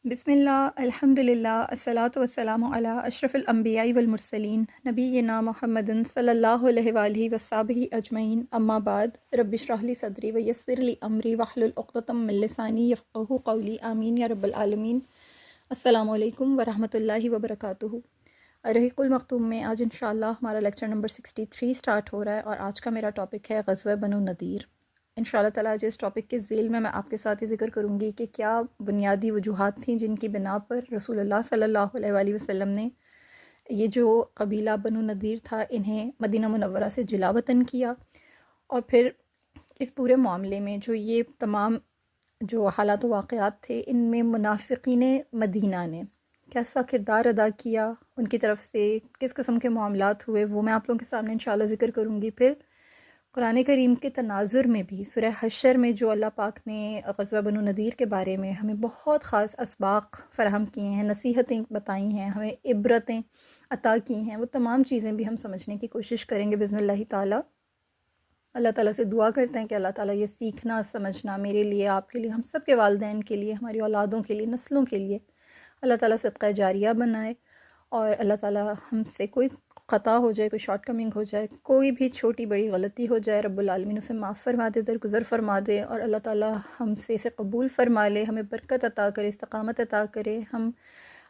بسم اللہ الحمد للہ الصلاۃ والسلام علی اشرف الانبیاء والمرسلین نبینا محمد صلی اللہ علیہ وآلہ وصحبہ اجمعین اما بعد رب اشرح لی صدری ویسر لی امری واحلل عقدۃ من لسانی یفقہوا قولی آمین یا رب العالمین۔ السلام علیکم ورحمۃ اللہ وبرکاتہ۔ رحیق المختوم میں آج انشاءاللہ ہمارا لیکچر نمبر 63 سٹارٹ ہو رہا ہے، اور آج کا میرا ٹاپک ہے غزوہ بنو نذیر۔ انشاءاللہ تعالیٰ آج اس ٹاپک کے ذیل میں آپ کے ساتھ یہ ذکر کروں گی کہ کیا بنیادی وجوہات تھیں جن کی بنا پر رسول اللہ صلی اللہ علیہ وآلہ وسلم نے یہ جو قبیلہ بنو نذیر تھا انہیں مدینہ منورہ سے جلا وطن کیا، اور پھر اس پورے معاملے میں جو یہ تمام جو حالات و واقعات تھے ان میں منافقین مدینہ نے کیسا کردار ادا کیا، ان کی طرف سے کس قسم کے معاملات ہوئے، وہ میں آپ لوگوں کے سامنے انشاءاللہ ذکر کروں گی۔ پھر قرآن کریم کے تناظر میں بھی سورہ حشر میں جو اللہ پاک نے غزوہ بنو نذیر کے بارے میں ہمیں بہت خاص اسباق فراہم کیے ہیں، نصیحتیں بتائی ہیں، ہمیں عبرتیں عطا کی ہیں، وہ تمام چیزیں بھی ہم سمجھنے کی کوشش کریں گے باذن اللہ تعالیٰ۔ اللہ تعالیٰ سے دعا کرتے ہیں کہ اللہ تعالیٰ یہ سیکھنا سمجھنا میرے لیے، آپ کے لیے، ہم سب کے والدین کے لیے، ہماری اولادوں کے لیے، نسلوں کے لیے اللہ تعالیٰ صدقہ جاریہ بنائے، اور اللہ تعالیٰ ہم سے کوئی خطا ہو جائے، کوئی شارٹ کمنگ ہو جائے، کوئی بھی چھوٹی بڑی غلطی ہو جائے، رب العالمین اسے معاف فرما دے، درگزر فرما دے، اور اللہ تعالیٰ ہم سے اسے قبول فرما لے، ہمیں برکت عطا کرے، استقامت عطا کرے، ہم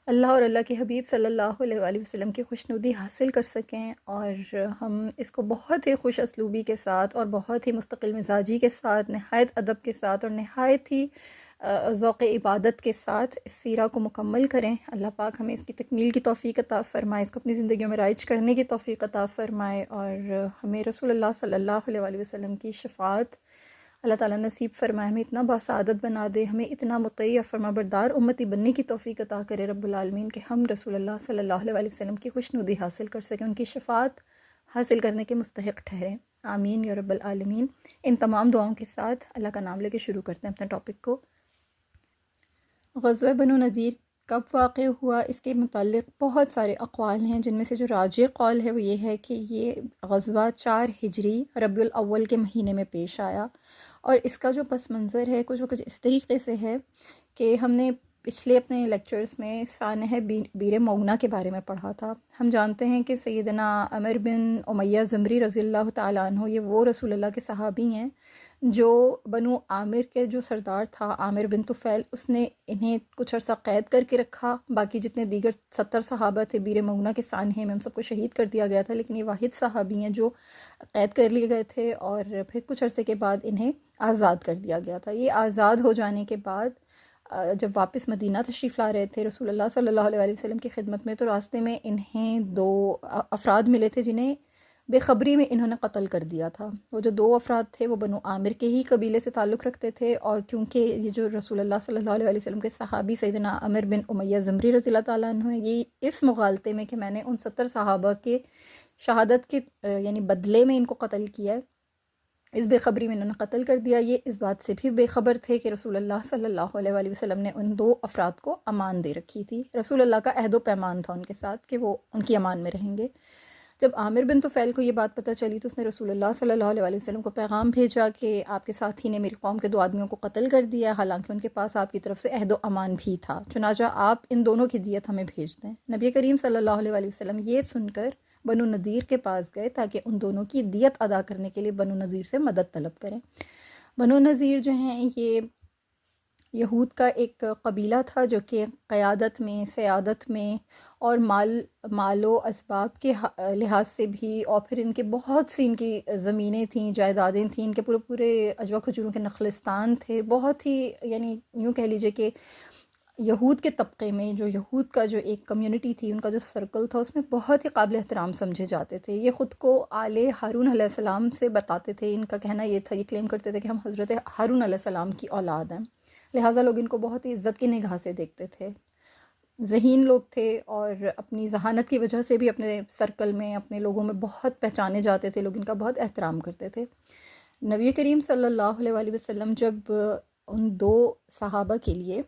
اللہ اور اللہ کے حبیب صلی اللہ علیہ وآلہ وسلم کی خوشنودی حاصل کر سکیں، اور ہم اس کو بہت ہی خوش اسلوبی کے ساتھ اور بہت ہی مستقل مزاجی کے ساتھ، نہایت ادب کے ساتھ اور نہایت ہی ذوق عبادت کے ساتھ اس سیرہ کو مکمل کریں۔ اللہ پاک ہمیں اس کی تکمیل کی توفیق عطا فرمائے، اس کو اپنی زندگیوں میں رائج کرنے کی توفیق عطا فرمائے، اور ہمیں رسول اللہ صلی اللہ علیہ وآلہ وسلم کی شفاعت اللہ تعالیٰ نصیب فرمائے، ہمیں اتنا باسعادت بنا دے، ہمیں اتنا مطیع اور فرما بردار امتی بننے کی توفیق عطا کرے رب العالمین کہ ہم رسول اللہ صلی اللہ علیہ وآلہ وسلم کی خوشنودی حاصل کر سکیں، ان کی شفاعت حاصل کرنے کے مستحق ٹھہریں، آمین یا رب العالمین۔ ان تمام دعاؤں کے ساتھ اللہ کا نام لے کے شروع کرتے ہیں اپنے ٹاپک کو۔ غزوہ بنو نذیر کب واقع ہوا، اس کے متعلق بہت سارے اقوال ہیں، جن میں سے جو راجح قول ہے وہ یہ ہے کہ یہ غزوہ 4 ہجری ربیع الاول کے مہینے میں پیش آیا، اور اس کا جو پس منظر ہے کچھ اس طریقے سے ہے کہ ہم نے پچھلے اپنے لیکچرز میں سانحہ بیر مونا کے بارے میں پڑھا تھا۔ ہم جانتے ہیں کہ سیدنا عمر بن امیہ زمری رضی اللہ تعالیٰ عنہ یہ وہ رسول اللہ کے صحابی ہیں جو بنو عامر کے جو سردار تھا عامر بن طفیل، اس نے انہیں کچھ عرصہ قید کر کے رکھا، باقی جتنے دیگر 70 صحابہ تھے بیر مونا کے سانحے میں ان سب کو شہید کر دیا گیا تھا، لیکن یہ واحد صحابی ہیں جو قید کر لیے گئے تھے، اور پھر کچھ عرصے کے بعد انہیں آزاد کر دیا گیا تھا۔ یہ آزاد ہو جانے کے بعد جب واپس مدینہ تشریف لا رہے تھے رسول اللہ صلی اللہ علیہ وآلہ وسلم کی خدمت میں، تو راستے میں انہیں 2 افراد ملے تھے جنہیں بے خبری میں انہوں نے قتل کر دیا تھا۔ وہ جو 2 افراد تھے وہ بنو عامر کے ہی قبیلے سے تعلق رکھتے تھے، اور کیونکہ یہ جو رسول اللہ صلی اللہ علیہ وآلہ وسلم کے صحابی سیدنا عمر بن امیہ زمری رضی اللہ تعالیٰ عنہ ہیں، یہ اس مغالطے میں کہ میں نے ان 70 صحابہ کے شہادت کے یعنی بدلے میں ان کو قتل کیا ہے، اس بے خبری میں انہوں نے قتل کر دیا۔ یہ اس بات سے بھی بے خبر تھے کہ رسول اللہ صلی اللہ علیہ وآلہ وسلم نے ان 2 افراد کو امان دے رکھی تھی، رسول اللہ کا عہد و پیمان تھا ان کے ساتھ کہ وہ ان کی امان میں رہیں گے۔ جب عامر بن طفیل کو یہ بات پتہ چلی تو اس نے رسول اللہ صلی اللہ علیہ وآلہ وسلم کو پیغام بھیجا کہ آپ کے ساتھی نے میری قوم کے 2 آدمیوں کو قتل کر دیا، حالانکہ ان کے پاس آپ کی طرف سے عہد و امان بھی تھا، چنانچہ آپ ان دونوں کی دیت ہمیں بھیج دیں۔ نبی کریم صلی اللہ علیہ وآلہ وسلم یہ سن کر بنو نذیر کے پاس گئے تاکہ ان دونوں کی دیت ادا کرنے کے لیے بنو نذیر سے مدد طلب کریں۔ بنو نذیر جو ہیں یہ یہود کا ایک قبیلہ تھا جو کہ قیادت میں، سیادت میں اور مال و اسباب کے لحاظ سے بھی، اور پھر ان کے بہت سی ان کی زمینیں تھیں، جائیدادیں تھیں، ان کے پورے اجوا کھجوروں کے نخلستان تھے، بہت ہی یعنی یوں کہہ لیجئے کہ یہود کے طبقے میں جو یہود کا جو ایک کمیونٹی تھی، ان کا جو سرکل تھا، اس میں بہت ہی قابل احترام سمجھے جاتے تھے۔ یہ خود کو آل ہارون علیہ السلام سے بتاتے تھے، ان کا کہنا یہ تھا، یہ کلیم کرتے تھے کہ ہم حضرت ہارون علیہ السلام کی اولاد ہیں، لہٰذا لوگ ان کو بہت ہی عزت کی نگاہ سے دیکھتے تھے۔ ذہین لوگ تھے اور اپنی ذہانت کی وجہ سے بھی اپنے سرکل میں، اپنے لوگوں میں بہت پہچانے جاتے تھے، لوگ ان کا بہت احترام کرتے تھے۔ نبی کریم صلی اللہ علیہ وآلہ وسلم جب ان 2 صحابہ کے لیے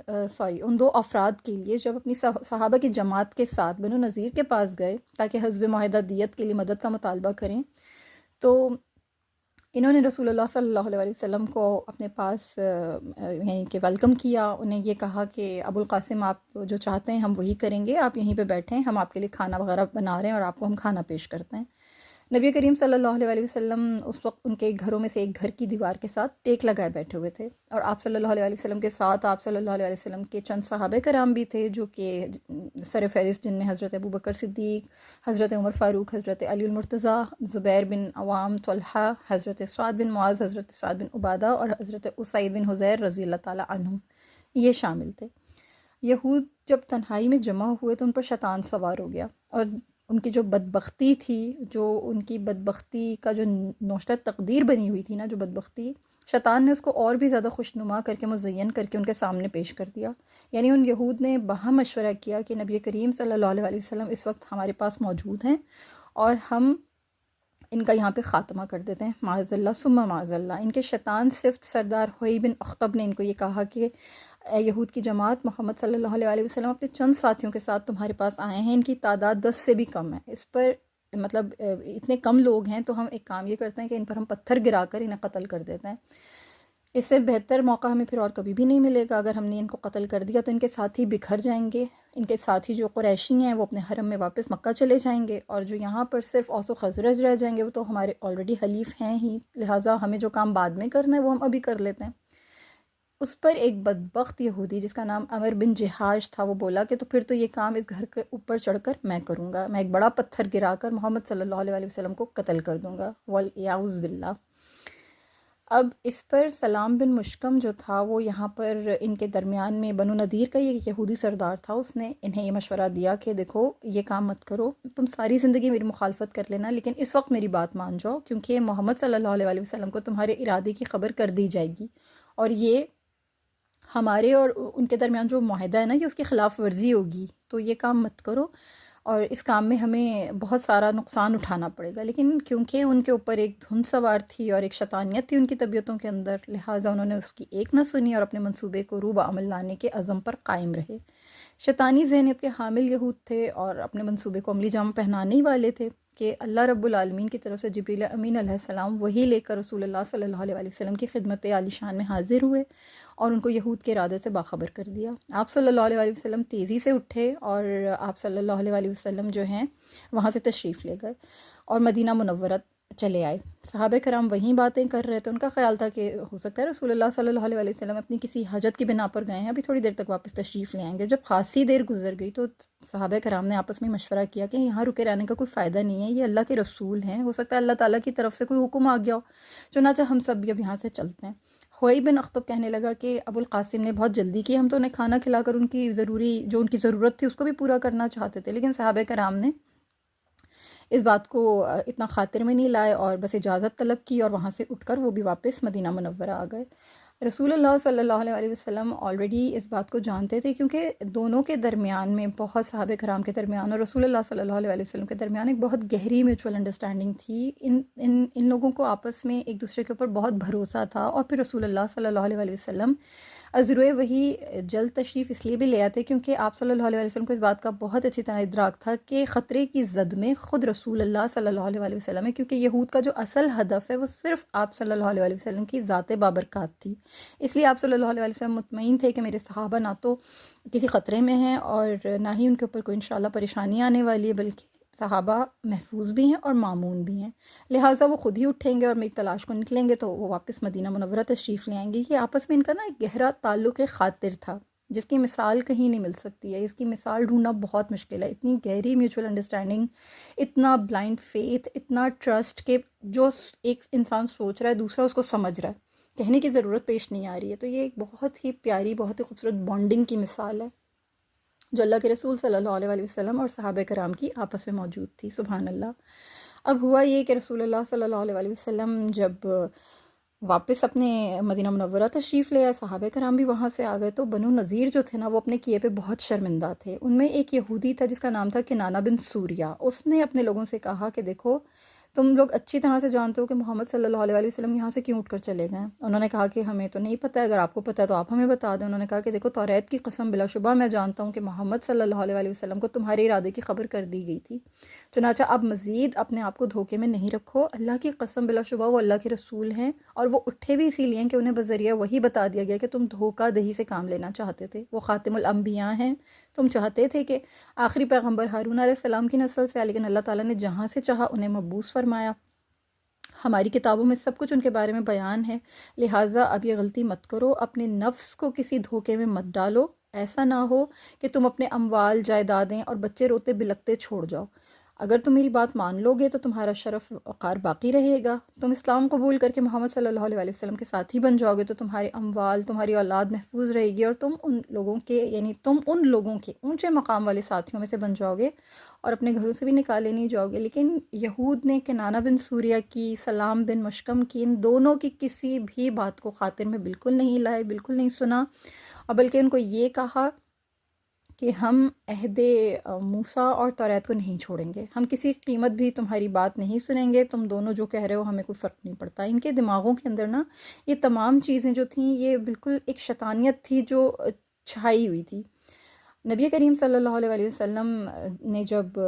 ان 2 افراد کے لیے جب اپنی صحابہ کی جماعت کے ساتھ بنو نذیر کے پاس گئے تاکہ حزب معاہدہ دیت کے لیے مدد کا مطالبہ کریں، تو انہوں نے رسول اللہ صلی اللہ علیہ وسلم کو اپنے پاس یعنی کہ ویلکم کیا. انہیں یہ کہا کہ ابو القاسم آپ جو چاہتے ہیں ہم وہی کریں گے، آپ یہیں پہ بیٹھیں، ہم آپ کے لیے کھانا وغیرہ بنا رہے ہیں اور آپ کو ہم کھانا پیش کرتے ہیں. نبی کریم صلی اللہ علیہ وسلم اس وقت ان کے گھروں میں سے ایک گھر کی دیوار کے ساتھ ٹیک لگائے بیٹھے ہوئے تھے، اور آپ صلی اللہ علیہ وسلم کے ساتھ آپ صلی اللہ علیہ وسلم کے چند صحابہ کرام بھی تھے جو کہ سر فہرست، جن میں حضرت ابوبکر صدیق، حضرت عمر فاروق، حضرت علی المرتضیٰ، زبیر بن عوام، طلحہ، حضرت سعد بن معاذ، حضرت سعد بن عبادہ اور حضرت اسید بن حضیر رضی اللہ تعالیٰ عنہم یہ شامل تھے. یہود جب تنہائی میں جمع ہوئے تو ان پر شیطان سوار ہو گیا، اور ان کی جو بدبختی تھی، جو ان کی بدبختی کا جو نوشتہ تقدیر بنی ہوئی تھی نا، جو بدبختی، شیطان نے اس کو اور بھی زیادہ خوشنما کر کے، مزین کر کے ان کے سامنے پیش کر دیا. یعنی ان یہود نے باہم مشورہ کیا کہ نبی کریم صلی اللہ علیہ وسلم اس وقت ہمارے پاس موجود ہیں اور ہم ان کا یہاں پہ خاتمہ کر دیتے ہیں، معاذ اللہ ثم معاذ اللہ. ان کے شیطان صفت سردار حوی بن اخطب نے ان کو یہ کہا کہ اے یہود کی جماعت، محمد صلی اللہ علیہ وسلم اپنے چند ساتھیوں کے ساتھ تمہارے پاس آئے ہیں، ان کی تعداد 10 سے بھی کم ہے. اس پر مطلب اتنے کم لوگ ہیں تو ہم ایک کام یہ کرتے ہیں کہ ان پر ہم پتھر گرا کر انہیں قتل کر دیتے ہیں. اس سے بہتر موقع ہمیں پھر اور کبھی بھی نہیں ملے گا. اگر ہم نے ان کو قتل کر دیا تو ان کے ساتھی بکھر جائیں گے، ان کے ساتھی جو قریشی ہیں وہ اپنے حرم میں واپس مکہ چلے جائیں گے، اور جو یہاں پر صرف اوس و خزرج رہ جائیں گے وہ تو ہمارے آلریڈی حلیف ہیں ہی، لہٰذا ہمیں جو کام بعد میں کرنا ہے وہ ہم ابھی کر لیتے ہیں. اس پر ایک بدبخت یہودی جس کا نام عمر بن جہاش تھا وہ بولا کہ تو پھر تو یہ کام اس گھر کے اوپر چڑھ کر میں کروں گا، میں ایک بڑا پتھر گرا کر محمد صلی اللہ علیہ وسلم کو قتل کر دوں گا، والیعوذ باللہ. اب اس پر سلام بن مشکم جو تھا وہ یہاں پر ان کے درمیان میں، بنو نذیر کا یہ یہودی سردار تھا، اس نے انہیں یہ مشورہ دیا کہ دیکھو یہ کام مت کرو، تم ساری زندگی میری مخالفت کر لینا لیکن اس وقت میری بات مان جاؤ، کیونکہ محمد صلی اللہ علیہ وسلم کو تمہارے ارادے کی خبر کر دی جائے گی، اور یہ ہمارے اور ان کے درمیان جو معاہدہ ہے نا یہ اس کی خلاف ورزی ہوگی، تو یہ کام مت کرو، اور اس کام میں ہمیں بہت سارا نقصان اٹھانا پڑے گا. لیکن کیونکہ ان کے اوپر ایک دھند سوار تھی اور ایک شیطانیت تھی ان کی طبیعتوں کے اندر، لہٰذا انہوں نے اس کی ایک نہ سنی اور اپنے منصوبے کو روح عمل لانے کے عزم پر قائم رہے. شیطانی ذہنیت کے حامل یہود تھے اور اپنے منصوبے کو عملی جامہ پہنانے ہی والے تھے کہ اللہ رب العالمین کی طرف سے جبریل امین علیہ السلام وہی لے کر رسول اللہ صلی اللہ علیہ وسلم کی خدمت عالی شان میں حاضر ہوئے اور ان کو یہود کے ارادے سے باخبر کر دیا. آپ صلی اللہ علیہ وسلم تیزی سے اٹھے اور آپ صلی اللہ علیہ وسلم جو ہیں وہاں سے تشریف لے گئے اور مدینہ منورہ چلے آئے. صحابہ کرام وہیں باتیں کر رہے تھے، ان کا خیال تھا کہ ہو سکتا ہے رسول اللہ صلی اللہ علیہ وسلم اپنی کسی حاجت کی بنا پر گئے ہیں، ابھی تھوڑی دیر تک واپس تشریف لے آئیں گے. جب خاصی دیر گزر گئی تو صحابہ کرام نے آپس میں مشورہ کیا کہ یہاں رکے رہنے کا کوئی فائدہ نہیں ہے، یہ اللہ کے رسول ہیں، ہو سکتا ہے اللہ تعالیٰ کی طرف سے کوئی حکم آ گیا ہو، چنانچہ ہم سب بھی اب یہاں سے چلتے ہیں. حوی بن اخطب کہنے لگا کہ ابو القاسم نے بہت جلدی کی، ہم تو انہیں کھانا کھلا کر ان کی ان کی ضرورت تھی اس کو بھی پورا کرنا چاہتے تھے، لیکن صحابہ کرام نے اس بات کو اتنا خاطر میں نہیں لائے اور بس اجازت طلب کی اور وہاں سے اٹھ کر وہ بھی واپس مدینہ منورہ آ گئے. رسول اللہ صلی اللہ علیہ وسلم آلریڈی اس بات کو جانتے تھے، کیونکہ دونوں کے درمیان میں، بہت صحابہ کرام کے درمیان اور رسول اللہ صلی اللہ علیہ وسلم کے درمیان ایک بہت گہری میوچول انڈرسٹینڈنگ تھی. ان لوگوں کو آپس میں ایک دوسرے کے اوپر بہت بھروسہ تھا، اور پھر رسول اللہ صلی اللہ علیہ وسلم ازروئے وہی جلد تشریف اس لیے بھی لے آتے کیونکہ آپ صلی اللہ علیہ وسلم کو اس بات کا بہت اچھی طرح ادراک تھا کہ خطرے کی زد میں خود رسول اللہ صلی اللہ علیہ وسلم ہے، کیونکہ یہود کا جو اصل ہدف ہے وہ صرف آپ صلی اللہ علیہ وسلم کی ذات بابرکات تھی. اس لیے آپ صلی اللہ علیہ وسلم مطمئن تھے کہ میرے صحابہ نہ تو کسی خطرے میں ہیں اور نہ ہی ان کے اوپر کوئی انشاءاللہ پریشانی آنے والی ہے، بلکہ صحابہ محفوظ بھی ہیں اور مامون بھی ہیں. لہٰذا وہ خود ہی اٹھیں گے اور میری تلاش کو نکلیں گے تو وہ واپس مدینہ منورہ تشریف لے آئیں گے. یہ آپس میں ان کا نا ایک گہرا تعلق خاطر تھا جس کی مثال کہیں نہیں مل سکتی ہے، اس کی مثال ڈھونڈنا بہت مشکل ہے. اتنی گہری میوچول انڈرسٹینڈنگ، اتنا بلائنڈ فیتھ، اتنا ٹرسٹ کہ جو ایک انسان سوچ رہا ہے دوسرا اس کو سمجھ رہا ہے، کہنے کی ضرورت پیش نہیں آ رہی ہے. تو یہ ایک بہت ہی پیاری، بہت ہی خوبصورت بانڈنگ کی مثال ہے جو اللہ کے رسول صلی اللہ علیہ وسلم اور صحابہ کرام کی آپس میں موجود تھی. سبحان اللہ. اب ہوا یہ کہ رسول اللہ صلی اللہ علیہ وسلم جب واپس اپنے مدینہ منورہ تشریف لے آئے، صحابہ کرام بھی وہاں سے آ گئے، تو بنو نذیر جو تھے نا وہ اپنے کیے پہ بہت شرمندہ تھے. ان میں ایک یہودی تھا جس کا نام تھا کنانہ بن سوریہ. اس نے اپنے لوگوں سے کہا کہ دیکھو تم لوگ اچھی طرح سے جانتے ہو کہ محمد صلی اللہ علیہ وسلم یہاں سے کیوں اٹھ کر چلے گئے. انہوں نے کہا کہ ہمیں تو نہیں پتہ ہے، اگر آپ کو پتہ ہے تو آپ ہمیں بتا دیں. انہوں نے کہا کہ دیکھو توریت کی قسم بلا شبہ میں جانتا ہوں کہ محمد صلی اللہ علیہ وسلم کو تمہارے ارادے کی خبر کر دی گئی تھی، چنانچہ اب مزید اپنے آپ کو دھوکے میں نہیں رکھو. اللہ کی قسم بلا شبہ وہ اللہ کے رسول ہیں، اور وہ اٹھے بھی اسی لیے ہیں کہ انہیں بذریعہ وہی بتا دیا گیا کہ تم دھوکہ دہی سے کام لینا چاہتے تھے. وہ خاتم الانبیاء ہیں، تم چاہتے تھے کہ آخری پیغمبر ہارون علیہ السلام کی نسل سے، لیکن اللہ تعالیٰ نے جہاں سے چاہا انہیں مبعوث فرمایا. ہماری کتابوں میں سب کچھ ان کے بارے میں بیان ہے، لہٰذا اب یہ غلطی مت کرو، اپنے نفس کو کسی دھوکے میں مت ڈالو. ایسا نہ ہو کہ تم اپنے اموال، جائیدادیں اور بچے روتے بلکتے چھوڑ جاؤ. اگر تم میری بات مان لو گے تو تمہارا شرف وقار باقی رہے گا. تم اسلام قبول کر کے محمد صلی اللہ علیہ وسلم کے ساتھی بن جاؤ گے تو تمہارے اموال، تمہاری اولاد محفوظ رہے گی، اور تم ان لوگوں کے اونچے مقام والے ساتھیوں میں سے بن جاؤ گے اور اپنے گھروں سے بھی نکالے نہیں جاؤ گے. لیکن یہود نے کنانہ بن سوریہ کی، سلام بن مشکم کی، ان دونوں کی کسی بھی بات کو خاطر میں بالکل نہیں لائے، بالکل نہیں سنا، اور بلکہ ان کو یہ کہا کہ ہم عہد موسیٰ اور توریت کو نہیں چھوڑیں گے، ہم کسی قیمت بھی تمہاری بات نہیں سنیں گے، تم دونوں جو کہہ رہے ہو ہمیں کوئی فرق نہیں پڑتا. ان کے دماغوں کے اندر نا یہ تمام چیزیں جو تھیں یہ بالکل ایک شیطانیت تھی جو چھائی ہوئی تھی. نبی کریم صلی اللہ علیہ وسلم نے جب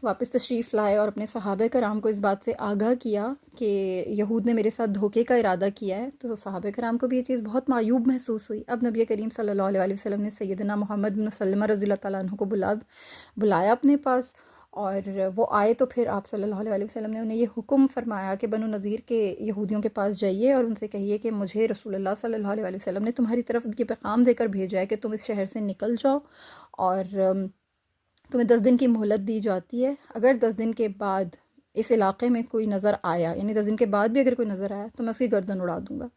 واپس تشریف لائے اور اپنے صحابہ کرام کو اس بات سے آگاہ کیا کہ یہود نے میرے ساتھ دھوکے کا ارادہ کیا ہے، تو صحابہ کرام کو بھی یہ چیز بہت معیوب محسوس ہوئی. اب نبی کریم صلی اللہ علیہ وسلم نے سیدنا محمد بن سلمہ رضی اللہ تعالیٰ عنہ کو بلایا اپنے پاس، اور وہ آئے تو پھر آپ صلی اللہ علیہ وسلم نے انہیں یہ حکم فرمایا کہ بنو نذیر کے یہودیوں کے پاس جائیے اور ان سے کہیے کہ مجھے رسول اللہ صلی اللہ علیہ وسلم نے تمہاری طرف یہ پیغام دے کر بھیجا ہے کہ تم اس شہر سے نکل جاؤ، اور تمہیں 10 دن کی مہلت دی جاتی ہے. اگر 10 دن کے بعد اس علاقے میں کوئی نظر آیا، یعنی 10 دن کے بعد بھی اگر کوئی نظر آیا تو میں اس کی گردن اڑا دوں گا.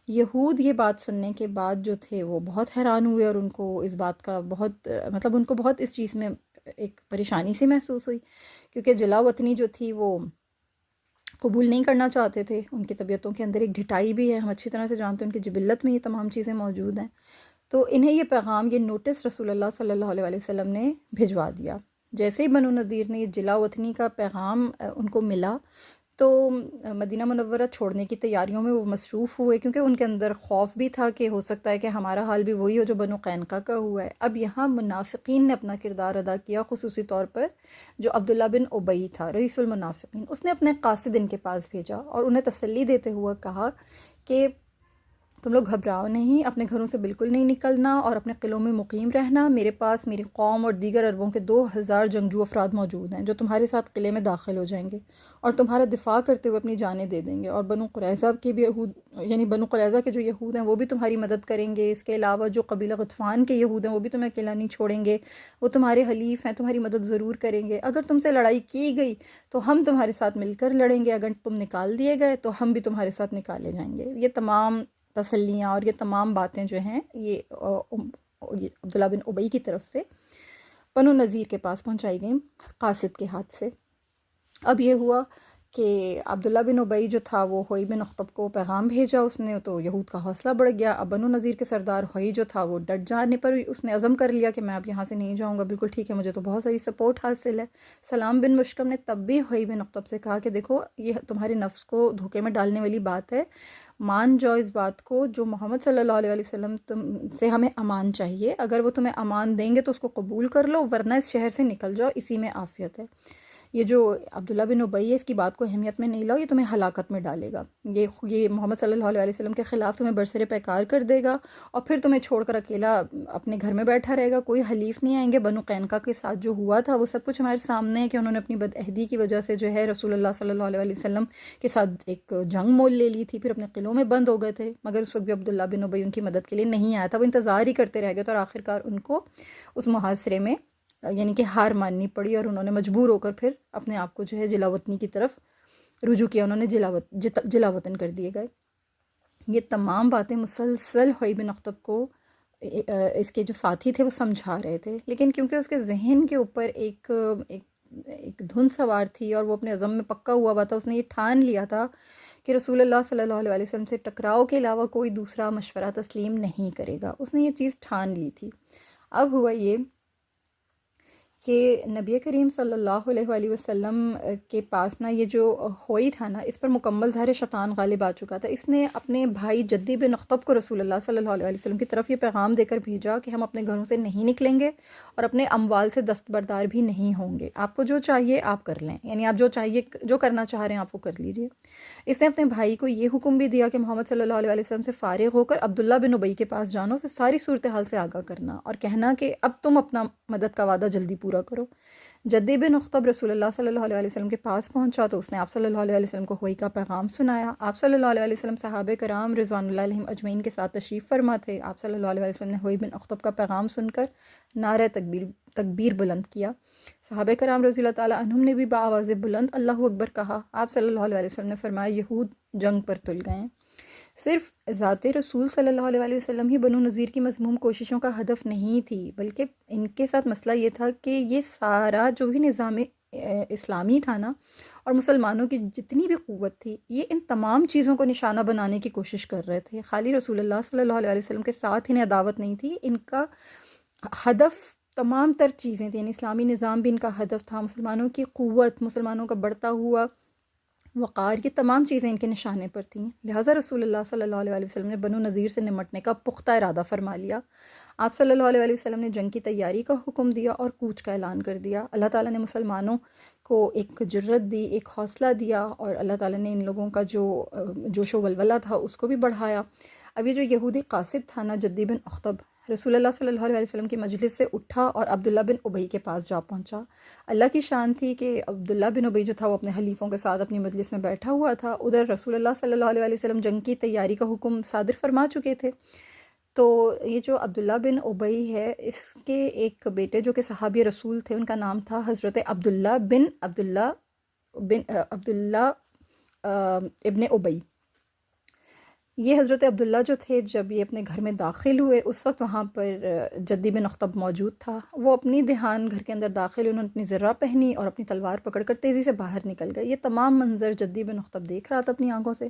یہود یہ بات سننے کے بعد جو تھے وہ بہت حیران ہوئے، اور ان کو اس بات کا ان کو بہت اس چیز میں ایک پریشانی سی محسوس ہوئی، کیونکہ جلا وطنی جو تھی وہ قبول نہیں کرنا چاہتے تھے. ان کی طبیعتوں کے اندر ایک ڈھٹائی بھی ہے، ہم اچھی طرح سے جانتے ہیں، ان کی جبلت میں یہ تمام چیزیں موجود ہیں. تو انہیں یہ پیغام، یہ نوٹس رسول اللہ صلی اللہ علیہ وسلم نے بھجوا دیا. جیسے ہی بنو نذیر نے یہ جلا وطنی کا پیغام ان کو ملا تو مدینہ منورہ چھوڑنے کی تیاریوں میں وہ مصروف ہوئے، کیونکہ ان کے اندر خوف بھی تھا کہ ہو سکتا ہے کہ ہمارا حال بھی وہی ہو جو بنو قینقاع کا ہوا ہے. اب یہاں منافقین نے اپنا کردار ادا کیا، خصوصی طور پر جو عبداللہ بن ابی تھا، رئیس المنافقین. اس نے اپنے قاصد ان کے پاس بھیجا اور انہیں تسلی دیتے ہوئے کہا کہ تم لوگ گھبراؤ نہیں، اپنے گھروں سے بالکل نہیں نکلنا اور اپنے قلعوں میں مقیم رہنا. میرے پاس میری قوم اور دیگر عربوں کے 2000 جنگجو افراد موجود ہیں جو تمہارے ساتھ قلعے میں داخل ہو جائیں گے اور تمہارا دفاع کرتے ہوئے اپنی جانیں دے دیں گے. اور بنو قریظہ کے بھی بنو قریظہ کے جو یہود ہیں وہ بھی تمہاری مدد کریں گے. اس کے علاوہ جو قبیلہ غطفان کے یہود ہیں وہ بھی تمہیں اکیلا نہیں چھوڑیں گے، وہ تمہارے حلیف ہیں، تمہاری مدد ضرور کریں گے. اگر تم سے لڑائی کی گئی تو ہم تمہارے ساتھ مل کر لڑیں گے، اگر تم نکال دیے گئے تو ہم بھی تمہارے ساتھ نکالے جائیں گے. یہ تمام تسلیاں اور یہ تمام باتیں جو ہیں یہ عبداللہ بن ابی کی طرف سے بنو نذیر کے پاس پہنچائی گئیں قاصد کے ہاتھ سے. اب یہ ہوا کہ عبداللہ بن ابی جو تھا وہ ہوئی بن اخطب کو پیغام بھیجا اس نے، تو یہود کا حوصلہ بڑھ گیا. اب بنو نذیر کے سردار ہوئی جو تھا وہ ڈٹ جانے پر اس نے عزم کر لیا کہ میں اب یہاں سے نہیں جاؤں گا، بالکل ٹھیک ہے، مجھے تو بہت ساری سپورٹ حاصل ہے. سلام بن مشکم نے تب بھی ہوئی بن اخطب سے کہا کہ دیکھو یہ تمہارے نفس کو دھوکے میں ڈالنے والی بات ہے، مان جاؤ اس بات کو، جو محمد صلی اللہ علیہ وسلم تم سے ہمیں امان چاہیے، اگر وہ تمہیں امان دیں گے تو اس کو قبول کر لو، ورنہ اس شہر سے نکل جاؤ، اسی میں عافیت ہے. یہ جو عبداللہ بن ابی ہے اس کی بات کو اہمیت میں نہیں لاؤ، یہ تمہیں ہلاکت میں ڈالے گا، یہ محمد صلی اللہ علیہ وسلم کے خلاف تمہیں برسر پیکار کر دے گا اور پھر تمہیں چھوڑ کر اکیلا اپنے گھر میں بیٹھا رہے گا، کوئی حلیف نہیں آئیں گے. بنو قینقاع کے ساتھ جو ہوا تھا وہ سب کچھ ہمارے سامنے ہے کہ انہوں نے اپنی بدعہدی کی وجہ سے جو ہے رسول اللہ صلی اللہ علیہ وسلم کے ساتھ ایک جنگ مول لے لی تھی، پھر اپنے قلعوں میں بند ہو گئے تھے، مگر اس وقت بھی عبداللہ بن ابی ان کی مدد کے لیے نہیں آیا تھا، وہ انتظار ہی کرتے رہ گئے تھے، اور آخرکار ان کو اس محاصرے میں یعنی کہ ہار ماننی پڑی اور انہوں نے مجبور ہو کر پھر اپنے آپ کو جو ہے جلا وطنی کی طرف رجوع کیا، انہوں نے جلا وطن کر دیے گئے. یہ تمام باتیں مسلسل ہوئی بن اخطب کو اس کے جو ساتھی تھے وہ سمجھا رہے تھے، لیکن کیونکہ اس کے ذہن کے اوپر ایک دھن سوار تھی اور وہ اپنے عزم میں پکا ہوا تھا، اس نے یہ ٹھان لیا تھا کہ رسول اللہ صلی اللہ علیہ وسلم سے ٹکراؤ کے علاوہ کوئی دوسرا مشورہ تسلیم نہیں کرے گا. اس نے یہ چیز ٹھان لی تھی. اب ہوا یہ کہ نبی کریم صلی اللہ علیہ وآلہ وسلم کے پاس نا یہ جو ہوئی تھا نا، اس پر مکمل ظاہر شیطان غالب آ چکا تھا۔ اس نے اپنے بھائی جدی بن اخطب کو رسول اللہ صلی اللہ علیہ وسلم کی طرف یہ پیغام دے کر بھیجا کہ ہم اپنے گھروں سے نہیں نکلیں گے اور اپنے اموال سے دستبردار بھی نہیں ہوں گے، آپ کو جو چاہیے آپ کر لیں، یعنی آپ جو کرنا چاہ رہے ہیں آپ وہ کر لیجئے۔ اس نے اپنے بھائی کو یہ حکم بھی دیا کہ محمد صلی اللہ علیہ وسلم سے فارغ ہو کر عبداللہ بن ابی کے پاس جانا، اسے ساری صورتحال سے آگاہ کرنا اور کہنا کہ اب تم اپنا مدد کا وعدہ جلدی پورا کرو۔ جدی بن اخطب رسول اللہ صلی اللہ علیہ وسلم کے پاس پہنچا تو اس نے آپ صلی اللہ علیہ وسلم کو ہوئی کا پیغام سنایا۔ آپ صلی اللہ علیہ وسلم صحابہ کرام رضوان اللہ علیہم اجمعین کے ساتھ تشریف فرما تھے۔ آپ صلی اللہ علیہ وسلم نے ہوئی بن اخطب کا پیغام سن کر نعرہ تکبیر بلند کیا۔ صحابہ کرام رضی اللہ تعالیٰ عنہم نے بھی بآواز بلند اللہ اکبر کہا۔ آپ صلی اللہ علیہ وسلم نے فرمایا یہود جنگ پر تل گئے ہیں۔ صرف ذات رسول صلی اللہ علیہ وسلم ہی بنو نذیر کی مذموم کوششوں کا ہدف نہیں تھی، بلکہ ان کے ساتھ مسئلہ یہ تھا کہ یہ سارا جو بھی نظام اسلامی تھا نا، اور مسلمانوں کی جتنی بھی قوت تھی، یہ ان تمام چیزوں کو نشانہ بنانے کی کوشش کر رہے تھے۔ خالی رسول اللہ صلی اللہ علیہ وسلم کے ساتھ انہیں عداوت نہیں تھی، ان کا ہدف تمام تر چیزیں تھیں، یعنی اسلامی نظام بھی ان کا ہدف تھا، مسلمانوں کی قوت، مسلمانوں کا بڑھتا ہوا وقار، یہ تمام چیزیں ان کے نشانے پر تھیں۔ لہٰذا رسول اللہ صلی اللہ علیہ وسلم نے بنو نذیر سے نمٹنے کا پختہ ارادہ فرما لیا۔ آپ صلی اللہ علیہ وسلم نے جنگ کی تیاری کا حکم دیا اور کوچ کا اعلان کر دیا۔ اللہ تعالیٰ نے مسلمانوں کو ایک جرت دی، ایک حوصلہ دیا، اور اللہ تعالیٰ نے ان لوگوں کا جو جوش و ولولہ تھا اس کو بھی بڑھایا۔ اب یہ جو یہودی قاصد تھا نا، جدی بن اخطب، رسول اللہ صلی اللہ علیہ وسلم کی مجلس سے اٹھا اور عبداللہ بن ابی کے پاس جا پہنچا۔ اللہ کی شان تھی کہ عبداللہ بن ابی جو تھا وہ اپنے حلیفوں کے ساتھ اپنی مجلس میں بیٹھا ہوا تھا، ادھر رسول اللہ صلی اللہ علیہ وسلم جنگ کی تیاری کا حکم صادر فرما چکے تھے۔ تو یہ جو عبداللہ بن ابی ہے، اس کے ایک بیٹے جو کہ صحابی رسول تھے، ان کا نام تھا حضرت عبداللہ ابن ابی۔ یہ حضرت عبداللہ جو تھے، جب یہ اپنے گھر میں داخل ہوئے اس وقت وہاں پر جدی بن اخطب موجود تھا۔ وہ اپنی دہان گھر کے اندر داخل ہوئے، انہوں نے اپنی ذرہ پہنی اور اپنی تلوار پکڑ کر تیزی سے باہر نکل گئے۔ یہ تمام منظر جدی بن اخطب دیکھ رہا تھا اپنی آنکھوں سے۔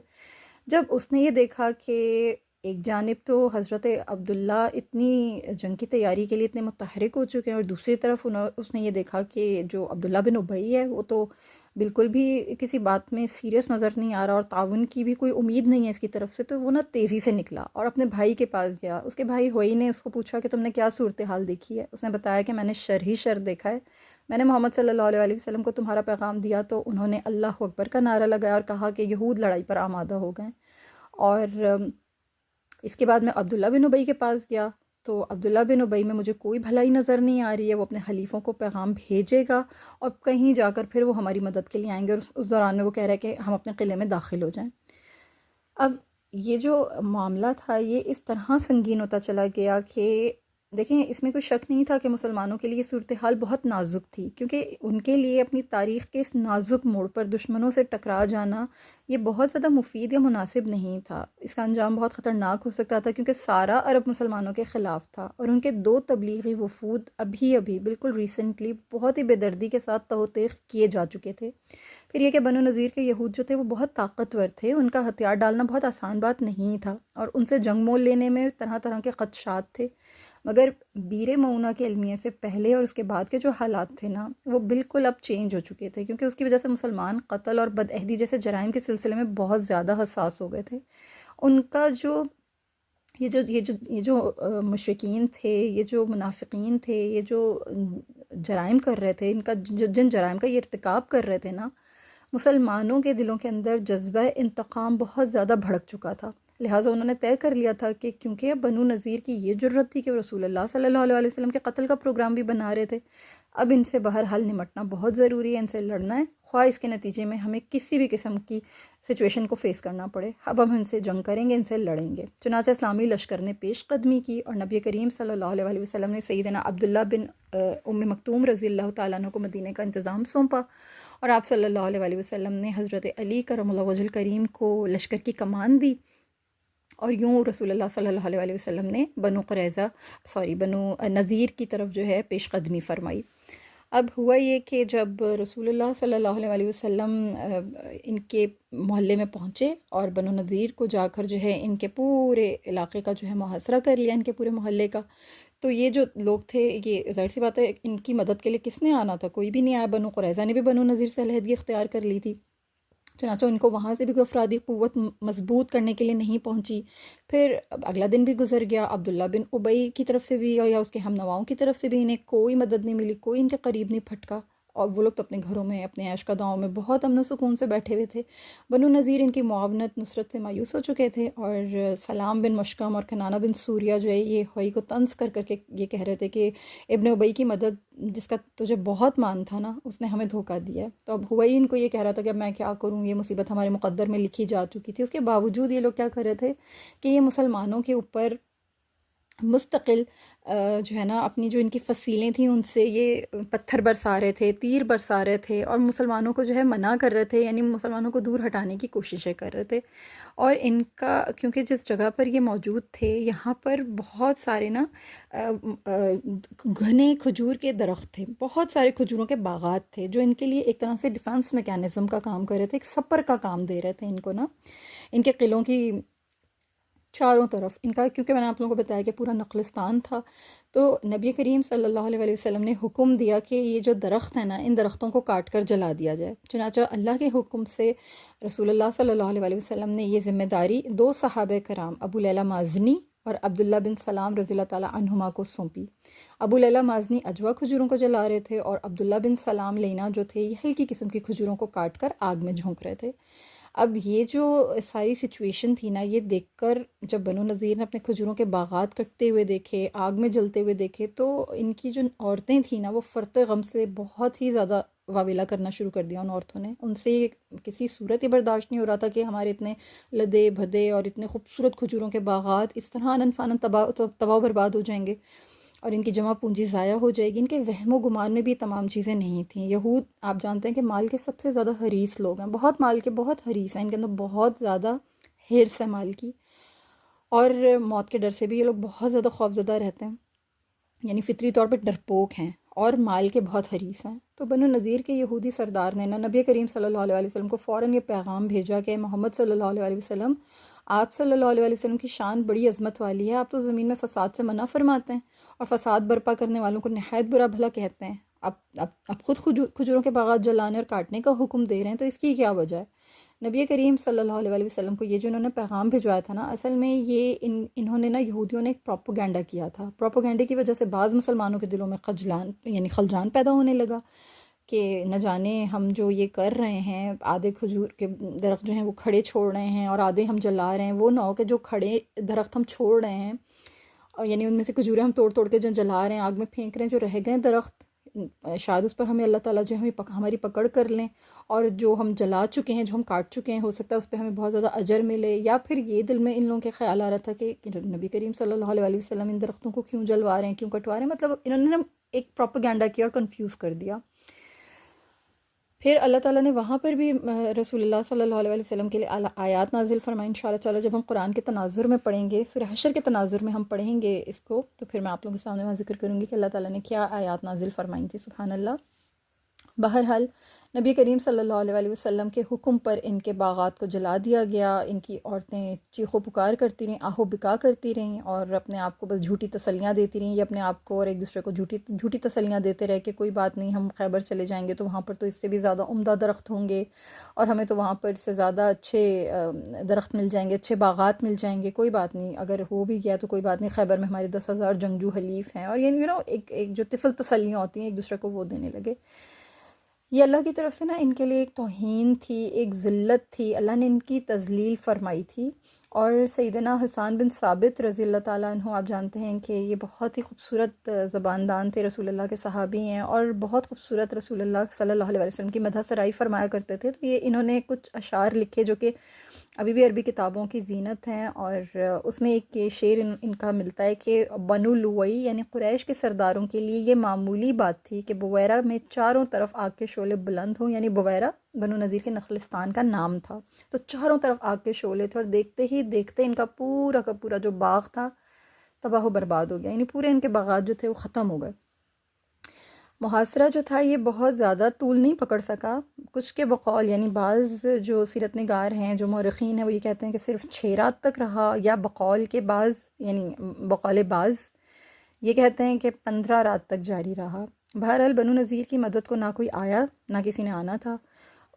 جب اس نے یہ دیکھا کہ ایک جانب تو حضرت عبداللہ اتنی جنگ کی تیاری کے لیے اتنے متحرک ہو چکے ہیں، اور دوسری طرف اس نے یہ دیکھا کہ جو عبداللہ بن ابی ہے وہ تو بالکل بھی کسی بات میں سیریس نظر نہیں آ رہا، اور تعاون کی بھی کوئی امید نہیں ہے اس کی طرف سے، تو وہ نا تیزی سے نکلا اور اپنے بھائی کے پاس گیا۔ اس کے بھائی ہوئی نے اس کو پوچھا کہ تم نے کیا صورتحال دیکھی ہے؟ اس نے بتایا کہ میں نے شر ہی شر دیکھا ہے، میں نے محمد صلی اللہ علیہ وسلم کو تمہارا پیغام دیا تو انہوں نے اللہ اکبر کا نعرہ لگایا اور کہا کہ یہود لڑائی پر آمادہ ہو گئے۔ اور اس کے بعد میں عبداللہ بن ابی کے پاس گیا تو عبداللہ بن ابی میں مجھے کوئی بھلائی نظر نہیں آ رہی ہے، وہ اپنے حلیفوں کو پیغام بھیجے گا اور کہیں جا کر پھر وہ ہماری مدد کے لیے آئیں گے، اور اس دوران میں وہ کہہ رہا ہے کہ ہم اپنے قلعے میں داخل ہو جائیں۔ اب یہ جو معاملہ تھا یہ اس طرح سنگین ہوتا چلا گیا کہ دیکھیں، اس میں کوئی شک نہیں تھا کہ مسلمانوں کے لیے صورتحال بہت نازک تھی، کیونکہ ان کے لیے اپنی تاریخ کے اس نازک موڑ پر دشمنوں سے ٹکرا جانا یہ بہت زیادہ مفید یا مناسب نہیں تھا۔ اس کا انجام بہت خطرناک ہو سکتا تھا، کیونکہ سارا عرب مسلمانوں کے خلاف تھا، اور ان کے 2 تبلیغی وفود ابھی بالکل ریسنٹلی بہت ہی بے دردی کے ساتھ توثیق کیے جا چکے تھے۔ پھر یہ کہ بنو نذیر کے یہود جو تھے وہ بہت طاقتور تھے، ان کا ہتھیار ڈالنا بہت آسان بات نہیں تھا، اور ان سے جنگ مول لینے میں طرح طرح کے خدشات تھے۔ مگر بیر معونہ کے المیہ سے پہلے اور اس کے بعد کے جو حالات تھے نا، وہ بالکل اب چینج ہو چکے تھے، کیونکہ اس کی وجہ سے مسلمان قتل اور بدعہدی جیسے جرائم کے سلسلے میں بہت زیادہ حساس ہو گئے تھے۔ ان کا یہ جو مشرکین تھے، یہ جو منافقین تھے، یہ جو جرائم کر رہے تھے، ان کا جن جرائم کا یہ ارتکاب کر رہے تھے نا، مسلمانوں کے دلوں کے اندر جذبہ انتقام بہت زیادہ بھڑک چکا تھا۔ لہٰذا انہوں نے طے کر لیا تھا کہ کیونکہ بنو نذیر کی یہ جرت تھی کہ وہ رسول اللہ صلی اللہ علیہ وسلم کے قتل کا پروگرام بھی بنا رہے تھے، اب ان سے بہرحال نمٹنا بہت ضروری ہے، ان سے لڑنا ہے، خواہ اس کے نتیجے میں ہمیں کسی بھی قسم کی سچویشن کو فیس کرنا پڑے، اب ہم ان سے جنگ کریں گے، ان سے لڑیں گے۔ چنانچہ اسلامی لشکر نے پیش قدمی کی اور نبی کریم صلی اللہ علیہ وسلم نے سیدنا عبداللہ بن ام مکتوم رضی اللہ تعالیٰ عنہ کو مدینہ کا انتظام سونپا، اور آپ صلی اللہ علیہ وسلم نے حضرت علی کرم اللہ وجہ الکریم کو لشکر کی کمان دی، اور یوں رسول اللہ صلی اللہ علیہ وسلم نے بنو نذیر کی طرف جو ہے پیش قدمی فرمائی۔ اب ہوا یہ کہ جب رسول اللہ صلی اللہ علیہ وسلم ان کے محلے میں پہنچے اور بنو نذیر کو جا کر جو ہے ان کے پورے علاقے کا جو ہے محاصرہ کر لیا، ان کے پورے محلے کا، تو یہ جو لوگ تھے، یہ ظاہر سی بات ہے ان کی مدد کے لیے کس نے آنا تھا؟ کوئی بھی نہیں آیا۔ بنو قریظہ نے بھی بنو نذیر سے علیحدگی اختیار کر لی تھی، چنانچہ ان کو وہاں سے بھی کوئی افرادی قوت مضبوط کرنے کے لیے نہیں پہنچی۔ پھر اگلا دن بھی گزر گیا، عبداللہ بن ابی کی طرف سے بھی یا اس کے ہم نواؤں کی طرف سے بھی انہیں کوئی مدد نہیں ملی، کوئی ان کے قریب نہیں پھٹکا، اور وہ لوگ تو اپنے گھروں میں، اپنے عیش قداؤں میں بہت امن و سکون سے بیٹھے ہوئے تھے۔ بنو نذیر ان کی معاونت نصرت سے مایوس ہو چکے تھے، اور سلام بن مشکم اور کنانہ بن سوریہ جو ہے یہ ہوئی کو طنز کر کر کے یہ کہہ رہے تھے کہ ابن ابی کی مدد جس کا تجھے بہت مان تھا نا، اس نے ہمیں دھوکہ دیا ہے۔ تو اب ہوئی ان کو یہ کہہ رہا تھا کہ اب میں کیا کروں، یہ مصیبت ہمارے مقدر میں لکھی جا چکی تھی۔ اس کے باوجود یہ لوگ کیا کر رہے تھے کہ یہ مسلمانوں کے اوپر مستقل جو ہے نا اپنی جو ان کی فصیلیں تھیں ان سے یہ پتھر برسا رہے تھے، تیر برسا رہے تھے، اور مسلمانوں کو جو ہے منع کر رہے تھے، یعنی مسلمانوں کو دور ہٹانے کی کوششیں کر رہے تھے۔ اور ان کا کیونکہ جس جگہ پر یہ موجود تھے یہاں پر بہت سارے نا گھنے کھجور کے درخت تھے، بہت سارے کھجوروں کے باغات تھے جو ان کے لیے ایک طرح سے ڈیفنس میکینزم کا کام کر رہے تھے، ایک سپر کا کام دے رہے تھے ان کو نا، ان کے قلعوں کی چاروں طرف ان کا، کیونکہ میں نے آپ لوگوں کو بتایا کہ پورا نخلستان تھا۔ تو نبی کریم صلی اللہ علیہ وسلم نے حکم دیا کہ یہ جو درخت ہیں نا، ان درختوں کو کاٹ کر جلا دیا جائے۔ چنانچہ اللہ کے حکم سے رسول اللہ صلی اللہ علیہ وسلم نے یہ ذمہ داری دو صحابہ کرام ابو لیلہ مازنی اور عبداللہ بن سلام رضی اللہ تعالیٰ عنہما کو سونپی۔ ابو لیلہ مازنی اجوا کھجوروں کو جلا رہے تھے، اور عبداللہ بن سلام لینا جو تھے یہ ہلکی قسم کی کھجوروں کو کاٹ کر آگ میں جھونک رہے تھے۔ اب یہ جو ساری سچویشن تھی نا، یہ دیکھ کر جب بنو نذیر نے اپنے کھجوروں کے باغات کٹتے ہوئے دیکھے، آگ میں جلتے ہوئے دیکھے، تو ان کی جو عورتیں تھیں نا وہ فرط غم سے بہت ہی زیادہ واویلا کرنا شروع کر دیا۔ ان عورتوں نے، ان سے کسی صورت یہ برداشت نہیں ہو رہا تھا کہ ہمارے اتنے لدے بھدے اور اتنے خوبصورت کھجوروں کے باغات اس طرح انن فانن تباہ و برباد ہو جائیں گے، اور ان کی جمع پونجی ضائع ہو جائے گی۔ ان کے وہم و گمان میں بھی یہ تمام چیزیں نہیں تھیں۔ یہود آپ جانتے ہیں کہ مال کے سب سے زیادہ حریص لوگ ہیں، بہت مال کے بہت حریص ہیں، ان کے اندر بہت زیادہ حرص ہے مال کی، اور موت کے ڈر سے بھی یہ لوگ بہت زیادہ خوفزدہ رہتے ہیں، یعنی فطری طور پہ ڈرپوک ہیں، اور مال کے بہت حریص ہیں۔ تو بنو نذیر کے یہودی سردار نے نا نبی کریم صلی اللہ علیہ وسلم کو فوراً یہ پیغام بھیجا کہ محمد صلی اللہ علیہ وسلم، آپ صلی اللہ علیہ وسلم کی شان بڑی عظمت والی ہے، آپ تو زمین میں فساد سے منع فرماتے ہیں اور فساد برپا کرنے والوں کو نہایت برا بھلا کہتے ہیں، اب خود کھجوروں کے باغات جلانے اور کاٹنے کا حکم دے رہے ہیں، تو اس کی کیا وجہ ہے؟ نبی کریم صلی اللہ علیہ وسلم کو یہ جو انہوں نے پیغام بھجوایا تھا نا، اصل میں یہ انہوں نے نا یہودیوں نے ایک پروپیگنڈا کیا تھا۔ پروپیگنڈے کی وجہ سے بعض مسلمانوں کے دلوں میں خلجان پیدا ہونے لگا کہ نہ جانے ہم جو یہ کر رہے ہیں، آدھے کھجور کے درخت جو ہیں وہ کھڑے چھوڑ رہے ہیں اور آدھے ہم جلا رہے ہیں، وہ نہ ہو کہ جو کھڑے درخت ہم چھوڑ رہے ہیں، اور یعنی ان میں سے کھجوریں ہم توڑ توڑ کے جو جلا رہے ہیں، آگ میں پھینک رہے ہیں، جو رہ گئے درخت، شاید اس پر ہمیں اللہ تعالیٰ جو ہماری پکڑ کر لیں، اور جو ہم جلا چکے ہیں، جو ہم کاٹ چکے ہیں، ہو سکتا ہے اس پہ ہمیں بہت زیادہ اجر ملے۔ یا پھر یہ دل میں ان لوگوں کے خیال آ رہا تھا کہ نبی کریم صلی اللہ علیہ وسلم ان درختوں کو کیوں جلوا رہے ہیں، کیوں کٹوا رہے ہیں، مطلب انہوں نے ایک پروپیگنڈا کیا اور کنفیوز کر دیا۔ پھر اللہ تعالیٰ نے وہاں پر بھی رسول اللہ صلی اللہ علیہ وسلم کے لیے آیات نازل فرمائیں۔ انشاءاللہ تعالیٰ جب ہم قرآن کے تناظر میں پڑھیں گے، سورہ حشر کے تناظر میں ہم پڑھیں گے اس کو، تو پھر میں آپ لوگوں کے سامنے وہاں ذکر کروں گی کہ اللہ تعالیٰ نے کیا آیات نازل فرمائیں تھی، سبحان اللہ۔ بہرحال نبی کریم صلی اللہ علیہ وسلم کے حکم پر ان کے باغات کو جلا دیا گیا، ان کی عورتیں چیخ و پکار کرتی رہیں، آہ و بکا کرتی رہیں، اور اپنے آپ کو بس جھوٹی تسلیاں دیتی رہیں، یہ اپنے آپ کو اور ایک دوسرے کو جھوٹی تسلیاں دیتے رہے کہ کوئی بات نہیں، ہم خیبر چلے جائیں گے تو وہاں پر تو اس سے بھی زیادہ عمدہ درخت ہوں گے، اور ہمیں تو وہاں پر سے زیادہ اچھے درخت مل جائیں گے، اچھے باغات مل جائیں گے، کوئی بات نہیں، اگر ہو بھی گیا تو کوئی بات نہیں، خیبر میں ہمارے 10,000 جنگجو حلیف ہیں، اور یعنی ایک جو طفل تسلیاں ہوتی ہیں ایک دوسرے کو وہ دینے لگے۔ یہ اللہ کی طرف سے نا ان کے لیے ایک توہین تھی، ایک ذلت تھی، اللہ نے ان کی تذلیل فرمائی تھی۔ اور سیدنا حسان بن ثابت رضی اللہ تعالیٰ عنہ، آپ جانتے ہیں کہ یہ بہت ہی خوبصورت زباندان تھے، رسول اللہ کے صحابی ہیں، اور بہت خوبصورت رسول اللہ صلی اللہ علیہ وسلم کی مدح سرائی فرمایا کرتے تھے۔ تو یہ انہوں نے کچھ اشعار لکھے جو کہ ابھی بھی عربی کتابوں کی زینت ہیں، اور اس میں ایک شعر ان کا ملتا ہے کہ بنو لوئی یعنی قریش کے سرداروں کے لیے یہ معمولی بات تھی کہ بویرہ میں چاروں طرف آگ کے شعلے بلند ہوں، یعنی بویرہ بنو نذیر کے نخلستان کا نام تھا، تو چاروں طرف آگ کے شعلے تھے، اور دیکھتے ہی دیکھتے ان کا پورا جو باغ تھا تباہ و برباد ہو گیا، یعنی پورے ان کے باغات جو تھے وہ ختم ہو گئے۔ محاصرہ جو تھا یہ بہت زیادہ طول نہیں پکڑ سکا، کچھ کے بقول یعنی بعض جو سیرت نگار ہیں، جو مورخین ہیں، وہ یہ کہتے ہیں کہ صرف 6 رات تک رہا، یا بقول کے بعض یعنی بقول بعض یہ کہتے ہیں کہ 15 رات تک جاری رہا۔ بہرحال بنو نذیر کی مدد کو نہ کوئی آیا، نہ کسی نے آنا تھا۔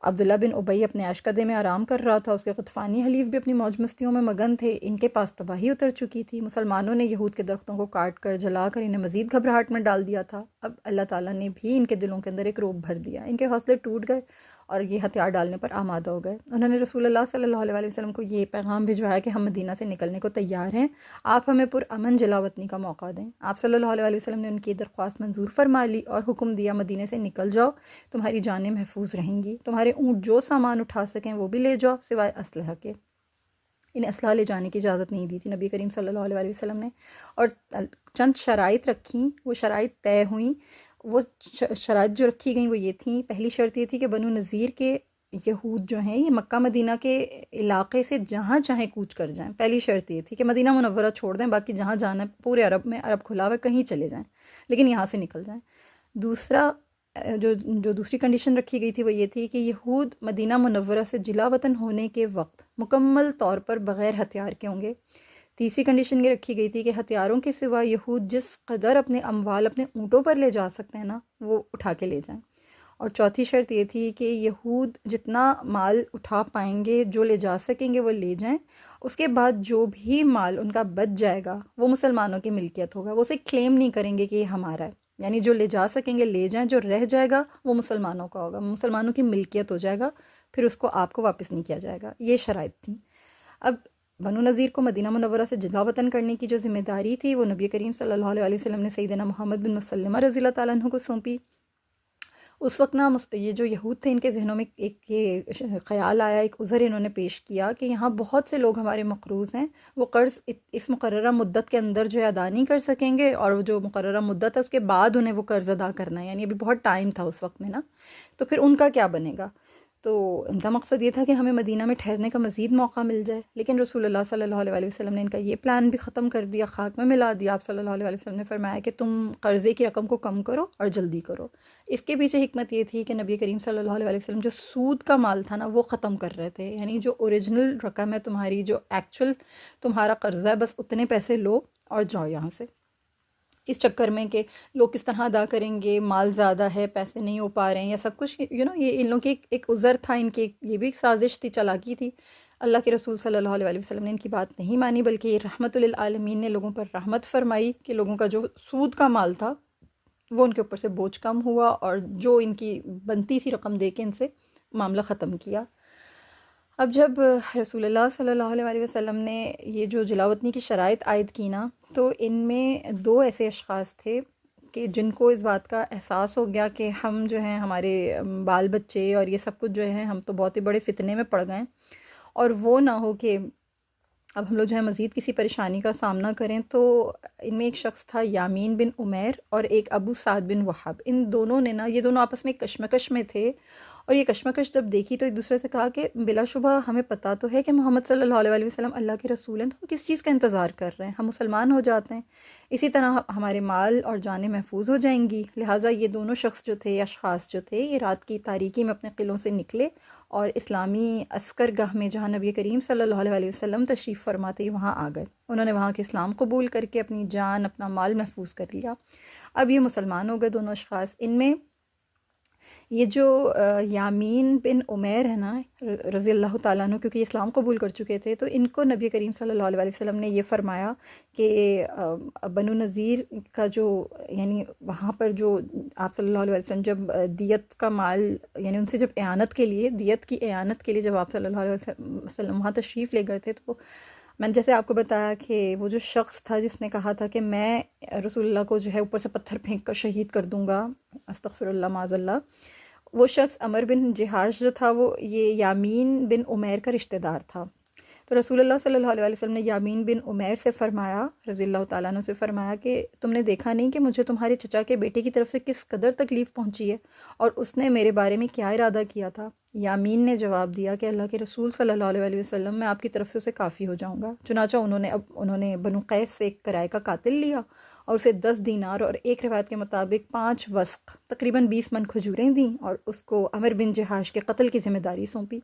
عبداللہ بن ابی اپنے عشقدے میں آرام کر رہا تھا، اس کے غطفانی حلیف بھی اپنی موج مستیوں میں مگن تھے، ان کے پاس تباہی اتر چکی تھی۔ مسلمانوں نے یہود کے درختوں کو کاٹ کر جلا کر انہیں مزید گھبراہٹ میں ڈال دیا تھا۔ اب اللہ تعالیٰ نے بھی ان کے دلوں کے اندر ایک رعب بھر دیا، ان کے حوصلے ٹوٹ گئے اور یہ ہتھیار ڈالنے پر آمادہ ہو گئے۔ انہوں نے رسول اللہ صلی اللہ علیہ وسلم کو یہ پیغام بھجوایا کہ ہم مدینہ سے نکلنے کو تیار ہیں، آپ ہمیں پرامن جلاوطنی کا موقع دیں۔ آپ صلی اللہ علیہ وسلم نے ان کی درخواست منظور فرما لی اور حکم دیا مدینے سے نکل جاؤ، تمہاری جانیں محفوظ رہیں گی، تمہارے اونٹ جو سامان اٹھا سکیں وہ بھی لے جاؤ سوائے اسلحہ کے۔ انہیں اسلحہ لے جانے کی اجازت نہیں دی تھی نبی کریم صلی اللہ علیہ وسلم نے، اور چند شرائط رکھیں، وہ شرائط طے ہوئیں۔ وہ شرائط جو رکھی گئیں وہ یہ تھیں، پہلی شرط یہ تھی کہ بنو نذیر کے یہود جو ہیں یہ مکہ مدینہ کے علاقے سے جہاں چاہیں کوچ کر جائیں۔ پہلی شرط یہ تھی کہ مدینہ منورہ چھوڑ دیں، باقی جہاں جانا ہے پورے عرب میں، عرب کھلا ہوا کہیں چلے جائیں، لیکن یہاں سے نکل جائیں۔ دوسرا جو دوسری کنڈیشن رکھی گئی تھی وہ یہ تھی کہ یہود مدینہ منورہ سے جلا وطن ہونے کے وقت مکمل طور پر بغیر ہتھیار کے ہوں گے۔ تیسری کنڈیشن یہ رکھی گئی تھی کہ ہتھیاروں کے سوا یہود جس قدر اپنے اموال اپنے اونٹوں پر لے جا سکتے ہیں نا، وہ اٹھا کے لے جائیں۔ اور چوتھی شرط یہ تھی کہ یہود جتنا مال اٹھا پائیں گے، جو لے جا سکیں گے وہ لے جائیں، اس کے بعد جو بھی مال ان کا بچ جائے گا وہ مسلمانوں کی ملکیت ہوگا، وہ اسے کلیم نہیں کریں گے کہ یہ ہمارا ہے، یعنی جو لے جا سکیں گے لے جائیں، جو رہ جائے گا وہ مسلمانوں کا ہوگا، مسلمانوں کی ملکیت ہو جائے گا، پھر اس کو آپ کو واپس نہیں کیا جائے گا۔ یہ شرائط تھیں۔ اب بنو نذیر کو مدینہ منورہ سے جلا وطن کرنے کی جو ذمہ داری تھی وہ نبی کریم صلی اللہ علیہ وسلم نے سیدنا محمد بن مسلمہ رضی اللہ تعالیٰ عنہ کو سونپی۔ اس وقت نا یہ جو یہود تھے ان کے ذہنوں میں ایک یہ خیال آیا، ایک عذر انہوں نے پیش کیا کہ یہاں بہت سے لوگ ہمارے مقروض ہیں، وہ قرض اس مقررہ مدت کے اندر جو ہے ادا نہیں کر سکیں گے، اور وہ جو مقررہ مدت ہے اس کے بعد انہیں وہ قرض ادا کرنا ہے، یعنی ابھی بہت ٹائم تھا اس وقت میں نا، تو پھر ان کا کیا بنے گا؟ تو ان کا مقصد یہ تھا کہ ہمیں مدینہ میں ٹھہرنے کا مزید موقع مل جائے، لیکن رسول اللہ صلی اللہ علیہ وسلم نے ان کا یہ پلان بھی ختم کر دیا، خاک میں ملا دیا۔ آپ صلی اللہ علیہ وسلم نے فرمایا کہ تم قرضے کی رقم کو کم کرو اور جلدی کرو۔ اس کے پیچھے حکمت یہ تھی کہ نبی کریم صلی اللہ علیہ وسلم جو سود کا مال تھا نا وہ ختم کر رہے تھے، یعنی جو اوریجنل رقم ہے تمہاری، جو ایکچول تمہارا قرضہ ہے، بس اتنے پیسے لو اور جاؤ یہاں سے۔ اس چکر میں کہ لوگ کس طرح ادا کریں گے، مال زیادہ ہے، پیسے نہیں ہو پا رہے ہیں، یا سب کچھ یہ ان لوگوں کی ایک عذر تھا، ان کی یہ بھی ایک سازش تھی، چالاکی تھی۔ اللہ کے رسول صلی اللہ علیہ وسلم نے ان کی بات نہیں مانی، بلکہ یہ رحمت للعالمین نے لوگوں پر رحمت فرمائی کہ لوگوں کا جو سود کا مال تھا وہ ان کے اوپر سے بوجھ کم ہوا، اور جو ان کی بنتی تھی رقم دے کے ان سے معاملہ ختم کیا۔ اب جب رسول اللہ صلی اللہ علیہ وسلم نے یہ جو جلاوطنی کی شرائط عائد کی نا، تو ان میں 2 ایسے اشخاص تھے کہ جن کو اس بات کا احساس ہو گیا کہ ہم جو ہیں، ہمارے بال بچے اور یہ سب کچھ جو ہے، ہم تو بہت ہی بڑے فتنے میں پڑ گئے، اور وہ نہ ہو کہ اب ہم لوگ جو ہے مزید کسی پریشانی کا سامنا کریں۔ تو ان میں ایک شخص تھا یامین بن عمیر اور ایک ابو سعد بن وہب، ان دونوں نے نا، یہ دونوں آپس میں کشمکش میں تھے، اور یہ کشمکش جب دیکھی تو ایک دوسرے سے کہا کہ بلا شبہ ہمیں پتہ تو ہے کہ محمد صلی اللہ علیہ وسلم اللہ کے رسول ہیں، تو ہم کس چیز کا انتظار کر رہے ہیں، ہم مسلمان ہو جاتے ہیں، اسی طرح ہمارے مال اور جانیں محفوظ ہو جائیں گی۔ لہٰذا یہ دونوں شخص جو تھے، اشخاص جو تھے، یہ رات کی تاریکی میں اپنے قلعوں سے نکلے اور اسلامی عسکر گاہ میں جہاں نبی کریم صلی اللہ علیہ وسلم تشریف فرماتے وہاں آ گئے۔ انہوں نے وہاں کے اسلام قبول کر کے اپنی جان، اپنا مال محفوظ کر لیا۔ اب یہ مسلمان ہو گئے دونوں اشخاص۔ ان میں یہ جو یامین بن عمیر ہے نا رضی اللہ تعالیٰ عنہ، کیونکہ یہ اسلام قبول کر چکے تھے، تو ان کو نبی کریم صلی اللہ علیہ وسلم نے یہ فرمایا کہ بنو نذیر کا جو، یعنی وہاں پر جو آپ صلی اللہ علیہ وسلم جب دیت کا مال، یعنی ان سے جب اعانت کے لیے، دیت کی اعانت کے لیے جب آپ صلی اللہ علیہ وسلم وہاں تشریف لے گئے تھے، تو میں نے جیسے آپ کو بتایا کہ وہ جو شخص تھا جس نے کہا تھا کہ میں رسول اللہ کو جو ہے اوپر سے پتھر پھینک کر شہید کر دوں گا، استغفر اللہ معاذ اللہ، وہ شخص عمر بن جہاش جو تھا، وہ یہ یامین بن عمیر کا رشتہ دار تھا۔ تو رسول اللہ صلی اللہ علیہ وسلم نے یامین بن عمیر سے فرمایا، رضی اللہ تعالیٰ عنہ سے فرمایا کہ تم نے دیکھا نہیں کہ مجھے تمہارے چچا کے بیٹے کی طرف سے کس قدر تکلیف پہنچی ہے، اور اس نے میرے بارے میں کیا ارادہ کیا تھا؟ یامین نے جواب دیا کہ اللہ کے رسول صلی اللہ علیہ وسلم، میں آپ کی طرف سے اسے کافی ہو جاؤں گا۔ چنانچہ انہوں نے بنو قیس سے ایک کرائے کا قاتل لیا اور اسے 10 دینار اور ایک روایت کے مطابق 5 وسق تقریباً 20 من کھجوریں دیں، اور اس کو عمر بن جہاش کے قتل کی ذمہ داری سونپی۔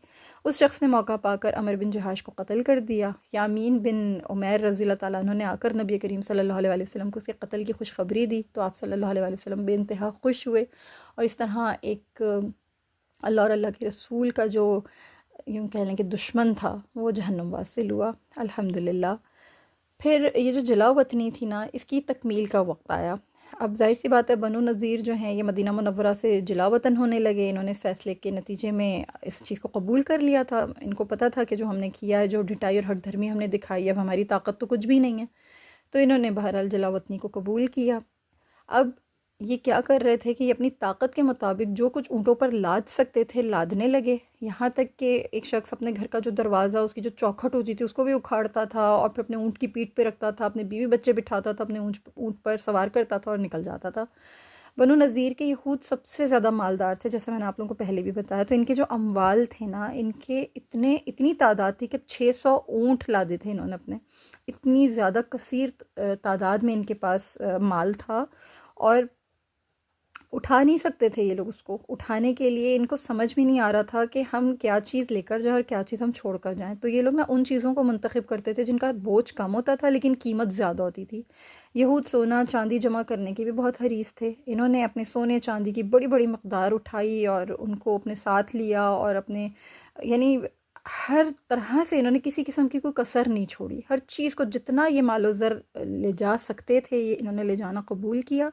اس شخص نے موقع پا کر عمر بن جہاش کو قتل کر دیا۔ یامین بن عمیر رضی اللہ تعالیٰ عنہ نے آ کر نبی کریم صلی اللہ علیہ وسلم کو اس کے قتل کی خوشخبری دی، تو آپ صلی اللہ علیہ وسلم بے انتہا خوش ہوئے، اور اس طرح ایک اللہ اور اللہ کے رسول کا جو یوں کہہ لیں کہ دشمن تھا وہ جہنم واصل ہوا الحمدللہ۔ پھر یہ جو جلا وطنی تھی نا، اس کی تکمیل کا وقت آیا۔ اب ظاہر سی بات ہے بنو نذیر جو ہیں یہ مدینہ منورہ سے جلا وطن ہونے لگے۔ انہوں نے اس فیصلے کے نتیجے میں اس چیز کو قبول کر لیا تھا۔ ان کو پتہ تھا کہ جو ہم نے کیا ہے، جو ڈٹائی اور ہٹ دھرمی ہم نے دکھائی ہے، اب ہماری طاقت تو کچھ بھی نہیں ہے، تو انہوں نے بہرحال جلا وطنی کو قبول کیا۔ اب یہ کیا کر رہے تھے کہ یہ اپنی طاقت کے مطابق جو کچھ اونٹوں پر لاد سکتے تھے لادنے لگے، یہاں تک کہ ایک شخص اپنے گھر کا جو دروازہ، اس کی جو چوکھٹ ہوتی تھی اس کو بھی اکھاڑتا تھا، اور پھر اپنے اونٹ کی پیٹھ پہ رکھتا تھا، اپنے بیوی بچے بٹھاتا تھا، اپنے اونٹ پر سوار کرتا تھا اور نکل جاتا تھا۔ بنو نذیر کے یہود سب سے زیادہ مالدار تھے، جیسے میں نے آپ لوگوں کو پہلے بھی بتایا، تو ان کے جو اموال تھے نا، ان کے اتنی تعداد تھی کہ 600 اونٹ لادے تھے انہوں نے اپنے، اتنی زیادہ کثیر تعداد میں ان کے پاس مال تھا، اور اٹھا نہیں سکتے تھے یہ لوگ اس کو۔ اٹھانے کے لیے ان کو سمجھ بھی نہیں آ رہا تھا کہ ہم کیا چیز لے کر جائیں اور کیا چیز ہم چھوڑ کر جائیں، تو یہ لوگ نا ان چیزوں کو منتخب کرتے تھے جن کا بوجھ کم ہوتا تھا لیکن قیمت زیادہ ہوتی تھی۔ یہود سونا چاندی جمع کرنے کے بھی بہت حریص تھے۔ انہوں نے اپنے سونے چاندی کی بڑی بڑی مقدار اٹھائی اور ان کو اپنے ساتھ لیا، اور اپنے یعنی ہر طرح سے انہوں نے کسی قسم کی کوئی کسر نہیں چھوڑی، ہر چیز کو جتنا یہ مال و زر لے جا سکتے تھے یہ انہوں نے لے جانا قبول کیا،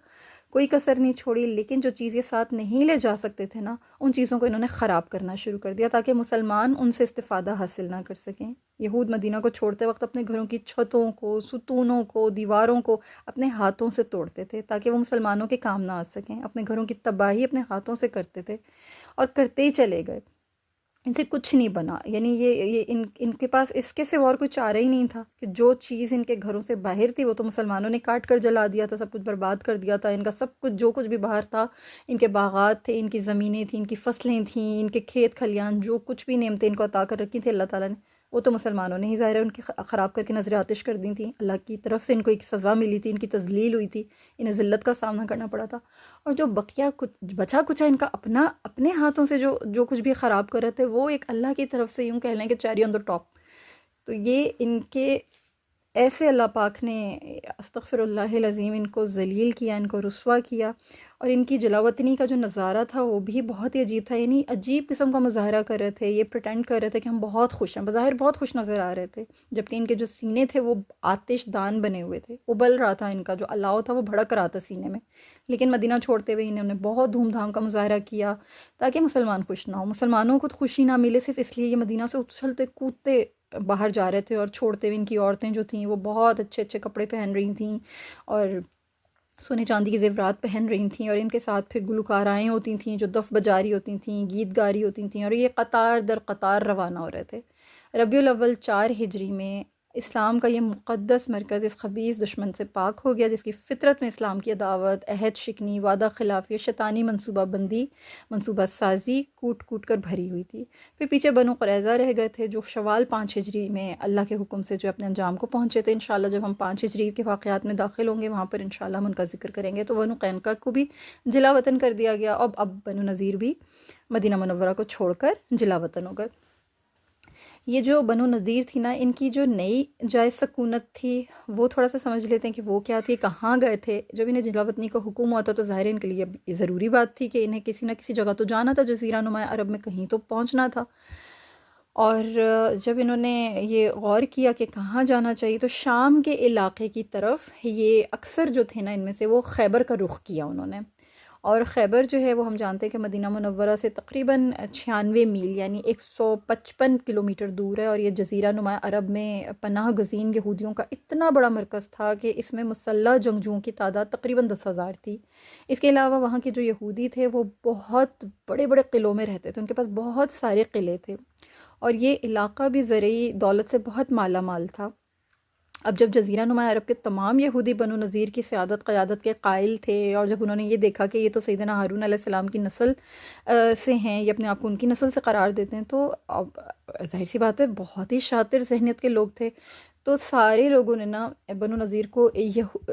کوئی کسر نہیں چھوڑی۔ لیکن جو چیز یہ ساتھ نہیں لے جا سکتے تھے نا، ان چیزوں کو انہوں نے خراب کرنا شروع کر دیا تاکہ مسلمان ان سے استفادہ حاصل نہ کر سکیں۔ یہود مدینہ کو چھوڑتے وقت اپنے گھروں کی چھتوں کو، ستونوں کو، دیواروں کو اپنے ہاتھوں سے توڑتے تھے تاکہ وہ مسلمانوں کے کام نہ آ سکیں، اپنے گھروں کی تباہی اپنے ہاتھوں سے کرتے تھے، اور کرتے ہی چلے گئے۔ ان سے کچھ نہیں بنا، یعنی یہ ان کے پاس اس کے سوا اور کوئی چارہ ہی نہیں تھا کہ جو چیز ان کے گھروں سے باہر تھی وہ تو مسلمانوں نے کاٹ کر جلا دیا تھا، سب کچھ برباد کر دیا تھا۔ ان کا سب کچھ جو کچھ بھی باہر تھا، ان کے باغات تھے، ان کی زمینیں تھیں، ان کی فصلیں تھیں، ان کے کھیت کھلیان، جو کچھ بھی نعمتیں ان کو عطا کر رکھی تھی اللہ تعالیٰ نے، وہ تو مسلمانوں نے ہی ظاہر ہے ان کی خراب کر کے نظر آتش کر دی تھیں۔ اللہ کی طرف سے ان کو ایک سزا ملی تھی، ان کی تذلیل ہوئی تھی، انہیں ذلت کا سامنا کرنا پڑا تھا، اور جو بقیہ کچھ بچا کچھ ہے ان کا اپنے ہاتھوں سے جو کچھ بھی خراب کر رہے تھے، وہ ایک اللہ کی طرف سے یوں کہہ لیں کہ چیری آن دا ٹاپ۔ تو یہ ان کے ایسے اللہ پاک نے استغفر اللہ العظیم ان کو ذلیل کیا، ان کو رسوا کیا، اور ان کی جلاوطنی کا جو نظارہ تھا وہ بھی بہت ہی عجیب تھا، یعنی عجیب قسم کا مظاہرہ کر رہے تھے، یہ پریٹینڈ کر رہے تھے کہ ہم بہت خوش ہیں، بظاہر بہت خوش نظر آ رہے تھے، جبکہ ان کے جو سینے تھے وہ آتش دان بنے ہوئے تھے، ابل رہا تھا، ان کا جو الاؤ تھا وہ بھڑک رہا تھا سینے میں۔ لیکن مدینہ چھوڑتے ہوئے انہوں نے بہت دھوم دھام کا مظاہرہ کیا تاکہ مسلمان خوش نہ ہو، مسلمانوں کو خوشی نہ ملے، صرف اس لیے یہ مدینہ سے اچھلتے کودتے باہر جا رہے تھے، اور چھوڑتے ہوئے ان کی عورتیں جو تھیں وہ بہت اچھے اچھے کپڑے پہن رہی تھیں اور سونے چاندی کی زیورات پہن رہی تھیں، اور ان کے ساتھ پھر گلوکارائیں ہوتی تھیں جو دف بجاری ہوتی تھیں، گیت گاری ہوتی تھیں، اور یہ قطار در قطار روانہ ہو رہے تھے۔ ربیع الاول 4 ہجری میں اسلام کا یہ مقدس مرکز اس خبیث دشمن سے پاک ہو گیا، جس کی فطرت میں اسلام کی عداوت، عہد شکنی، وعدہ خلافی، شیطانی منصوبہ بندی، منصوبہ سازی کوٹ کوٹ کر بھری ہوئی تھی۔ پھر پیچھے بنو قریظہ رہ گئے تھے جو شوال 5 ہجری میں اللہ کے حکم سے جو اپنے انجام کو پہنچے تھے۔ انشاءاللہ جب ہم 5 ہجری کے واقعات میں داخل ہوں گے وہاں پر انشاءاللہ ہم ان کا ذکر کریں گے۔ تو بنو قینقاع کو بھی جلا وطن کر دیا گیا، اب بنو نذیر بھی مدینہ منورہ کو چھوڑ کر جلا وطن ہو گئے۔ یہ جو بنو نذیر تھی نا، ان کی جو نئی جائز سکونت تھی وہ تھوڑا سا سمجھ لیتے ہیں کہ وہ کیا تھی، کہاں گئے تھے۔ جب انہیں جلا وطنی کا حکم ہوا تھا تو ظاہر ان کے لیے یہ ضروری بات تھی کہ انہیں کسی نہ کسی جگہ تو جانا تھا، جزیرہ نما عرب میں کہیں تو پہنچنا تھا۔ اور جب انہوں نے یہ غور کیا کہ کہاں جانا چاہیے تو شام کے علاقے کی طرف، یہ اکثر جو تھے نا ان میں سے وہ خیبر کا رخ کیا انہوں نے، اور خیبر جو ہے وہ ہم جانتے ہیں کہ مدینہ منورہ سے تقریباً 96 میل یعنی 155 کلومیٹر دور ہے، اور یہ جزیرہ نما عرب میں پناہ گزین یہودیوں کا اتنا بڑا مرکز تھا کہ اس میں مسلح جنگجوؤں کی تعداد تقریباً 10,000 تھی۔ اس کے علاوہ وہاں کے جو یہودی تھے وہ بہت بڑے بڑے قلعوں میں رہتے تھے، ان کے پاس بہت سارے قلعے تھے، اور یہ علاقہ بھی زرعی دولت سے بہت مالا مال تھا۔ اب جب جزیرہ نما عرب کے تمام یہودی بنو نذیر کی سیادت قیادت کے قائل تھے، اور جب انہوں نے یہ دیکھا کہ یہ تو سیدنا ہارون علیہ السلام کی نسل سے ہیں، یہ اپنے آپ کو ان کی نسل سے قرار دیتے ہیں، تو اب ظاہر سی بات ہے بہت ہی شاطر ذہنیت کے لوگ تھے، تو سارے لوگوں نے نا بنو نذیر کو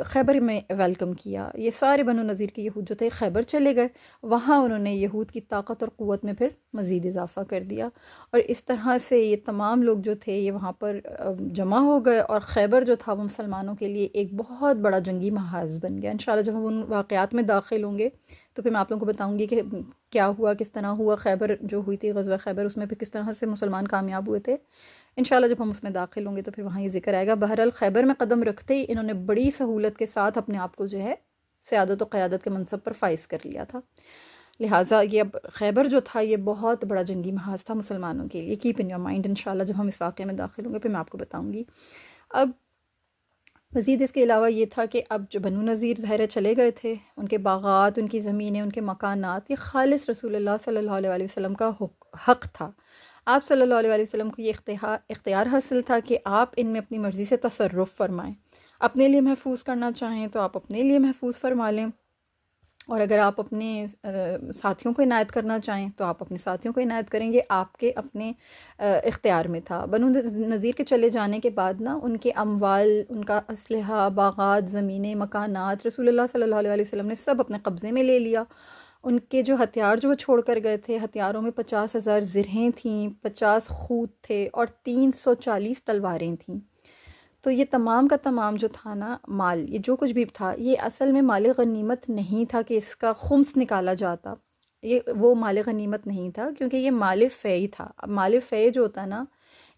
خیبر میں ویلکم کیا. یہ سارے بنو نذیر کے یہود جو تھے خیبر چلے گئے. وہاں انہوں نے یہود کی طاقت اور قوت میں پھر مزید اضافہ کر دیا، اور اس طرح سے یہ تمام لوگ جو تھے یہ وہاں پر جمع ہو گئے، اور خیبر جو تھا وہ مسلمانوں کے لیے ایک بہت بڑا جنگی محاذ بن گیا. انشاءاللہ جب ہم ان واقعات میں داخل ہوں گے تو پھر میں آپ لوگوں کو بتاؤں گی کہ کیا ہوا، کس طرح ہوا. خیبر جو ہوئی تھی، غزوہ خیبر، اس میں پھر کس طرح سے مسلمان کامیاب ہوئے تھے. انشاءاللہ جب ہم اس میں داخل ہوں گے تو پھر وہاں یہ ذکر آئے گا. بہرحال خیبر میں قدم رکھتے ہی انہوں نے بڑی سہولت کے ساتھ اپنے آپ کو جو ہے سیادت و قیادت کے منصب پر فائز کر لیا تھا. لہٰذا یہ اب خیبر جو تھا یہ بہت بڑا جنگی محاذ تھا مسلمانوں کے لیے. Keep in your mind. انشاءاللہ جب ہم اس واقعے میں داخل ہوں گے پھر میں آپ کو بتاؤں گی. اب مزید اس کے علاوہ یہ تھا کہ اب جو بنو نذیر ظاہر چلے گئے تھے، ان کے باغات، ان کی زمینیں، ان کے مکانات، یہ خالص رسول اللہ صلی اللہ علیہ وسلم کا حق تھا. آپ صلی اللہ علیہ وسلم کو یہ اختیار حاصل تھا کہ آپ ان میں اپنی مرضی سے تصرف فرمائیں. اپنے لیے محفوظ کرنا چاہیں تو آپ اپنے لیے محفوظ فرما لیں، اور اگر آپ اپنے ساتھیوں کو عنایت کرنا چاہیں تو آپ اپنے ساتھیوں کو عنایت کریں گے. آپ کے اپنے اختیار میں تھا. بنو نذیر کے چلے جانے کے بعد نا ان کے اموال، ان کا اسلحہ، باغات، زمینیں، مکانات رسول اللہ صلی اللہ علیہ وسلم نے سب اپنے قبضے میں لے لیا. ان کے جو ہتھیار جو وہ چھوڑ کر گئے تھے، ہتھیاروں میں 50,000 زرہیں تھیں، 50 خوت تھے، اور 340 تلواریں تھیں. تو یہ تمام کا تمام جو تھا نا مال، یہ جو کچھ بھی تھا، یہ اصل میں مال غنیمت نہیں تھا کہ اس کا خمس نکالا جاتا. یہ وہ مال غنیمت نہیں تھا، کیونکہ یہ مال فیء تھا. اب مال فیء جو ہوتا ہے نا،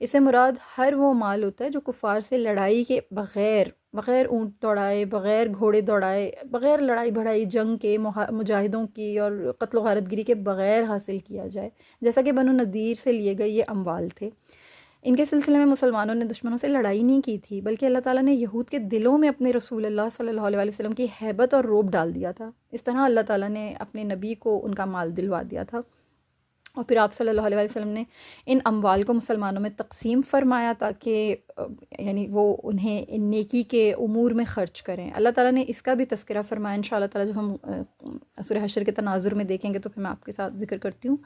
اس سے مراد ہر وہ مال ہوتا ہے جو کفار سے لڑائی کے بغیر اونٹ دوڑائے، بغیر گھوڑے دوڑائے، بغیر لڑائی بھڑائی جنگ کے، مجاہدوں کی اور قتل و غارت گری کے بغیر حاصل کیا جائے. جیسا کہ بنو نذیر سے لیے گئے یہ اموال تھے. ان کے سلسلے میں مسلمانوں نے دشمنوں سے لڑائی نہیں کی تھی، بلکہ اللہ تعالیٰ نے یہود کے دلوں میں اپنے رسول اللہ صلی اللہ علیہ وسلم کی ہیبت اور رعب ڈال دیا تھا. اس طرح اللہ تعالیٰ نے اپنے نبی کو ان کا مال دلوا دیا تھا. اور پھر آپ صلی اللہ علیہ وسلم نے ان اموال کو مسلمانوں میں تقسیم فرمایا تاکہ یعنی وہ انہیں ان نیکی کے امور میں خرچ کریں. اللہ تعالیٰ نے اس کا بھی تذکرہ فرمایا. انشاءاللہ تعالیٰ جب ہم سورہ حشر کے تناظر میں دیکھیں گے تو پھر میں آپ کے ساتھ ذکر کرتی ہوں.